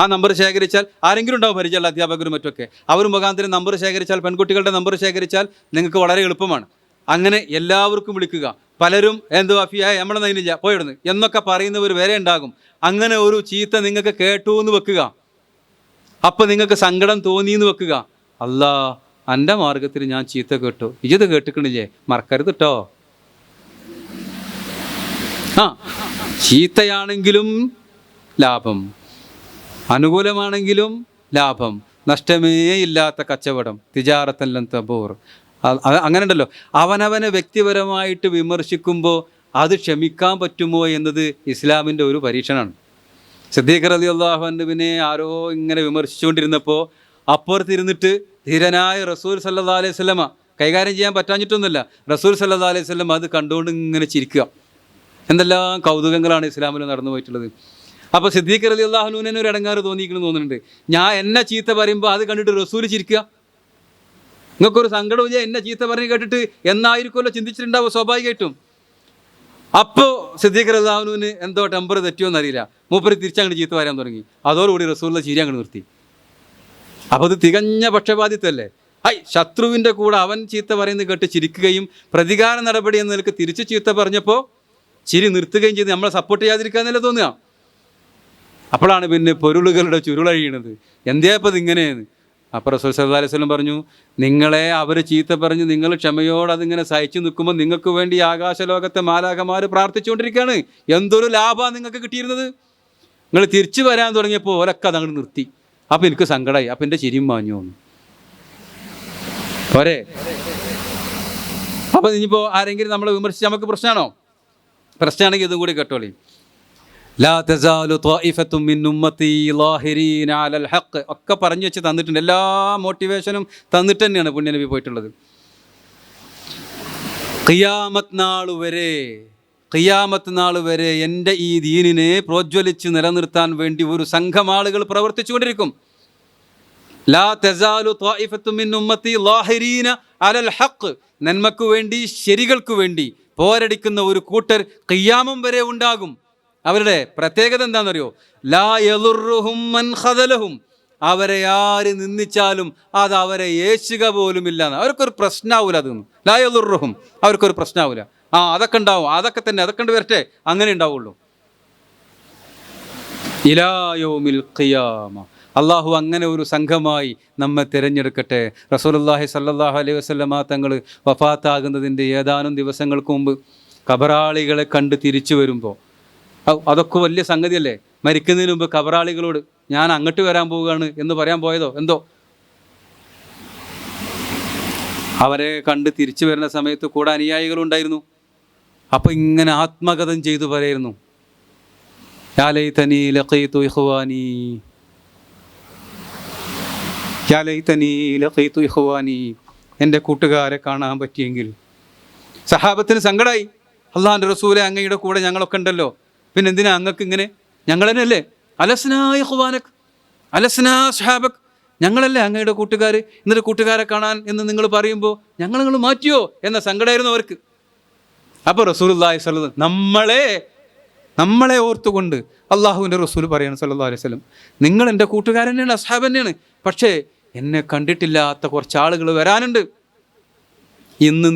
ആ നമ്പർ ശേഖരിച്ചാൽ ആരെങ്കിലും ഉണ്ടാവും പരിചയമുള്ള അധ്യാപകരും മറ്റൊക്കെ. അവർ മുഖാന്തരം നമ്പർ ശേഖരിച്ചാൽ, പെൺകുട്ടികളുടെ നമ്പർ ശേഖരിച്ചാൽ നിങ്ങൾക്ക് വളരെ എളുപ്പമാണ്. അങ്ങനെ എല്ലാവർക്കും വിളിക്കുക. പലരും എന്ത് വാഫിയായ നമ്മളെ നയിനില്ല പോയിടുന്നു എന്നൊക്കെ പറയുന്നവർ വരെ ഉണ്ടാകും. അങ്ങനെ ഒരു ചീത്ത നിങ്ങൾക്ക് കേട്ടു എന്ന് വെക്കുക. അപ്പം നിങ്ങൾക്ക് സങ്കടം തോന്നിയെന്ന് വെക്കുക. അല്ലാ, എൻ്റെ മാർഗത്തിൽ ഞാൻ ചീത്ത കേട്ടു, ഇജത് കേട്ടിക്കണില്ലേ, മറക്കരുത് കേട്ടോ. ചീത്തയാണെങ്കിലും ലാഭം, അനുകൂലമാണെങ്കിലും ലാഭം, നഷ്ടമേ ഇല്ലാത്ത കച്ചവടം, തിജാറത്തല്ലൻ തബൂർ. അങ്ങനെ ഉണ്ടല്ലോ. അവനവനെ വ്യക്തിപരമായിട്ട് വിമർശിക്കുമ്പോൾ അത് ക്ഷമിക്കാൻ പറ്റുമോ എന്നത് ഇസ്ലാമിൻ്റെ ഒരു പരീക്ഷണമാണ്. സിദ്ദീഖ് റളിയല്ലാഹു അൻഹുവിനെ ആരോ ഇങ്ങനെ വിമർശിച്ചുകൊണ്ടിരുന്നപ്പോൾ അപ്പുറത്തിരുന്നിട്ട് ധീരനായ റസൂൽ സല്ലല്ലാഹു അലൈഹി വസല്ലമ കൈകാര്യം ചെയ്യാൻ പറ്റാഞ്ഞിട്ടൊന്നുമില്ല. റസൂൽ സല്ലല്ലാഹു അലൈഹി വസല്ലം അത് കണ്ടുകൊണ്ട് ഇങ്ങനെ ചിരിക്കുക. എന്തെല്ലാം കൗതുകങ്ങളാണ് ഇസ്ലാമിൽ നടന്നു പോയിട്ടുള്ളത്. അപ്പോൾ സിദ്ദീഖ് റളിയല്ലാഹു അൻഹുവിനെ ഒരു ഇടങ്ങാറ് തോന്നിയിരിക്കുന്നു തോന്നുന്നുണ്ട്. ഞാൻ എന്നെ ചീത്ത പറയുമ്പോൾ അത് കണ്ടിട്ട് റസൂൽ ചിരിക്കുക. നിങ്ങൾക്കൊരു സങ്കടമില്ല എന്നെ ചീത്ത പറഞ്ഞ് കേട്ടിട്ട് എന്നായിരിക്കുമല്ലോ ചിന്തിച്ചിട്ടുണ്ടാവും സ്വാഭാവികമായിട്ടും. അപ്പോൾ സിദ്ദീഖ് റളിയല്ലാഹു അൻഹുവിന് എന്തോ ടെമ്പർ തെറ്റിയോന്ന് അറിയില്ല, മൂപ്പര് തിരിച്ചങ്ങോട്ട് ചീത്ത വരാൻ തുടങ്ങി. അതോടുകൂടി റസൂലുള്ള ചിരി അങ്ങോട്ട് നിർത്തി. അപ്പോൾ അത് തികഞ്ഞ പക്ഷപാതിത്വമല്ലേ? ശത്രുവിൻ്റെ കൂടെ അവൻ ചീത്ത പറയുന്നത് കേട്ട് ചിരിക്കുകയും പ്രതികാര നടപടി എന്ന നിലക്ക് തിരിച്ച് ചീത്ത പറഞ്ഞപ്പോൾ ചിരി നിർത്തുകയും ചെയ്ത് നമ്മളെ സപ്പോർട്ട് ചെയ്യാതിരിക്കാന്നല്ലേ തോന്നുക. അപ്പോഴാണ് പിന്നെ പൊരുളുകളുടെ ചുരുളഴിയണത്. എന്തേ അപ്പോൾ ഇതിങ്ങനെയെന്ന്. അപ്പോൾ റസൂൽ സല്ലല്ലാഹു അലൈഹി വസല്ലം പറഞ്ഞു, നിങ്ങളെ അവർ ചീത്ത പറഞ്ഞ് നിങ്ങൾ ക്ഷമയോടെ അതിങ്ങനെ സഹിച്ചു നിൽക്കുമ്പോൾ നിങ്ങൾക്ക് വേണ്ടി ആകാശലോകത്തെ മാലാഖമാർ പ്രാർത്ഥിച്ചുകൊണ്ടിരിക്കുകയാണ്. എന്തൊരു ലാഭമാണ് നിങ്ങൾക്ക് കിട്ടിയിരുന്നത്. നിങ്ങൾ തിരിച്ചു വരാൻ തുടങ്ങിയപ്പോൾ ഓരൊക്കെ അതങ്ങോട്ട് നിർത്തി. അപ്പോൾ എനിക്ക് സങ്കടമായി. അപ്പം എൻ്റെ ചിരിയും മാഞ്ഞു വന്നു. പോരെ? അപ്പം ഇനിയിപ്പോൾ ആരെങ്കിലും നമ്മളെ വിമർശിച്ച് നമുക്ക് പ്രശ്നമാണോ? പ്രശ്നമാണെങ്കിൽ ഇതും കൂടി കേട്ടോളി. ലാ തസാലു ത്വായിഫത്തും മിൻ ഉമ്മത്തി ളാഹിരീന അലൽ ഹഖ് ഒക്കെ പറഞ്ഞു വെച്ച് തന്നിട്ടുണ്ട്. എല്ലാ മോട്ടിവേഷനും തന്നിട്ട് തന്നെയാണ് പുണ്യനബി പോയിട്ടുള്ളത്. ഖിയാമത്ത് നാൾ വരെ എൻ്റെ ഈ ദീനിനെ പ്രോജ്വലിച്ച് നിലനിർത്താൻ വേണ്ടി ഒരു സംഘം ആളുകൾ പ്രവർത്തിച്ചുകൊണ്ടിരിക്കും. ലാ തസാലു ത്വായിഫത്തും മിൻ ഉമ്മത്തി ളാഹിരീന അലൽ ഹഖ്, നന്മക്ക് വേണ്ടി ശരികൾക്ക് വേണ്ടി പോരടിക്കുന്ന ഒരു കൂട്ടർ ഖിയാമം വരെ ഉണ്ടാകും. അവരുടെ പ്രത്യേകത എന്താണെന്നറിയോ? ലാ യളുറുഹും മൻ ഖദലഹും, അവരെ ആര് നിന്ദിച്ചാലും അത് അവരെ യേശുക പോലുമില്ല. അവർക്കൊരു പ്രശ്നമാവില്ല. അതൊന്നും ലാ യളുറുഹും, അവർക്കൊരു പ്രശ്നമാവില്ല. അതൊക്കെ ഉണ്ടാവും, അതൊക്കെ തന്നെ, അതൊക്കെ ഉണ്ട് വരട്ടെ, അങ്ങനെ ഉണ്ടാവുള്ളൂ. ഇലാ യൗമിൽ ഖിയാമ, അള്ളാഹു അങ്ങനെ ഒരു സംഘമായി നമ്മെ തിരഞ്ഞെടുക്കട്ടെ. റസൂലുള്ളാഹി സ്വല്ലല്ലാഹു അലൈഹി വസല്ലമ തങ്ങൾ വഫാത്താകുന്നതിൻ്റെ ഏതാനും ദിവസങ്ങൾക്ക് മുമ്പ് ഖബറാളികളെ കണ്ട് തിരിച്ചു വരുമ്പോൾ, അതൊക്കെ വലിയ സംഗതിയല്ലേ. മരിക്കുന്നതിന് മുമ്പ് ഖബറാളികളോട് ഞാൻ അങ്ങോട്ട് വരാൻ പോവുകയാണ് എന്ന് പറയാൻ പോയതോ എന്തോ. അവരെ കണ്ട് തിരിച്ചു വരുന്ന സമയത്ത് കൂടെ അനുയായികളുണ്ടായിരുന്നു. അപ്പോൾ ഇങ്ങനെ ആത്മകഥം ചെയ്തു പറയായിരുന്നു, യാ ലൈതനീ ലഖീതു ഇഖ്വാനീ, യാ ലൈതനീ ലഖീതു ഇഖ്വാനീ, എൻ്റെ കൂട്ടുകാരെ കാണാൻ പറ്റിയെങ്കിൽ. സഹാബത്തിന് സങ്കടമായി. അള്ളാഹുവിൻ്റെ റസൂലെ, അങ്ങയുടെ കൂടെ ഞങ്ങളൊക്കെ ഉണ്ടല്ലോ, പിന്നെ എന്തിനാ അങ്ങക്ക് ഇങ്ങനെ? ഞങ്ങൾ തന്നെയല്ലേ, അലസ്നാ ഇഖ്വാനക് അലസ്നാ സ്വഹാബക്, ഞങ്ങളല്ലേ അങ്ങയുടെ കൂട്ടുകാർ, എന്നിട്ട് കൂട്ടുകാരെ കാണാൻ എന്ന് നിങ്ങൾ പറയുമ്പോൾ നിങ്ങൾ മാറ്റിയോ എന്ന സങ്കടമായിരുന്നു അവർക്ക്. അപ്പോൾ റസൂലുള്ളാഹി സ്വല്ലല്ലാഹു അലൈഹി വസല്ലം നമ്മളെ ഓർത്തുകൊണ്ട് അള്ളാഹുവിൻ്റെ റസൂൽ പറയണം സല്ലല്ലാഹു അലൈഹി വസല്ലം, നിങ്ങൾ എൻ്റെ കൂട്ടുകാരൻ തന്നെയാണ്, അസ്ഹാബ് തന്നെയാണ്, പക്ഷേ എന്നെ കണ്ടിട്ടില്ലാത്ത കുറച്ച് ആളുകൾ വരാനുണ്ട്. ഇന്ന്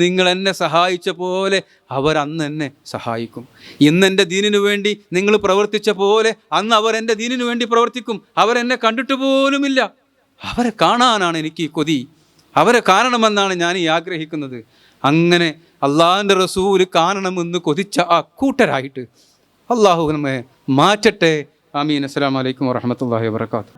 നിങ്ങൾ എന്നെ സഹായിച്ച പോലെ അവർ അന്ന് എന്നെ സഹായിക്കും. ഇന്ന് എൻ്റെ ദീനിനു വേണ്ടി നിങ്ങൾ പ്രവർത്തിച്ച പോലെ അന്ന് അവർ എൻ്റെ ദീനിനു വേണ്ടി പ്രവർത്തിക്കും. അവരെന്നെ കണ്ടിട്ട് പോലുമില്ല. അവരെ കാണാനാണ് എനിക്ക് ഈ കൊതി, അവരെ കാണണമെന്നാണ് ഞാൻ ഈ ആഗ്രഹിക്കുന്നത്. അങ്ങനെ അള്ളാഹുവിൻ്റെ റസൂൽ കാണണമെന്ന് കൊതിച്ച ആ കൂട്ടരായിട്ട് അള്ളാഹു നമ്മെ മാറ്റട്ടെ. ആമീൻ. അസ്സലാമു അലൈക്കും വറഹ്മത്തുള്ളാഹി വബറകാതുഹു.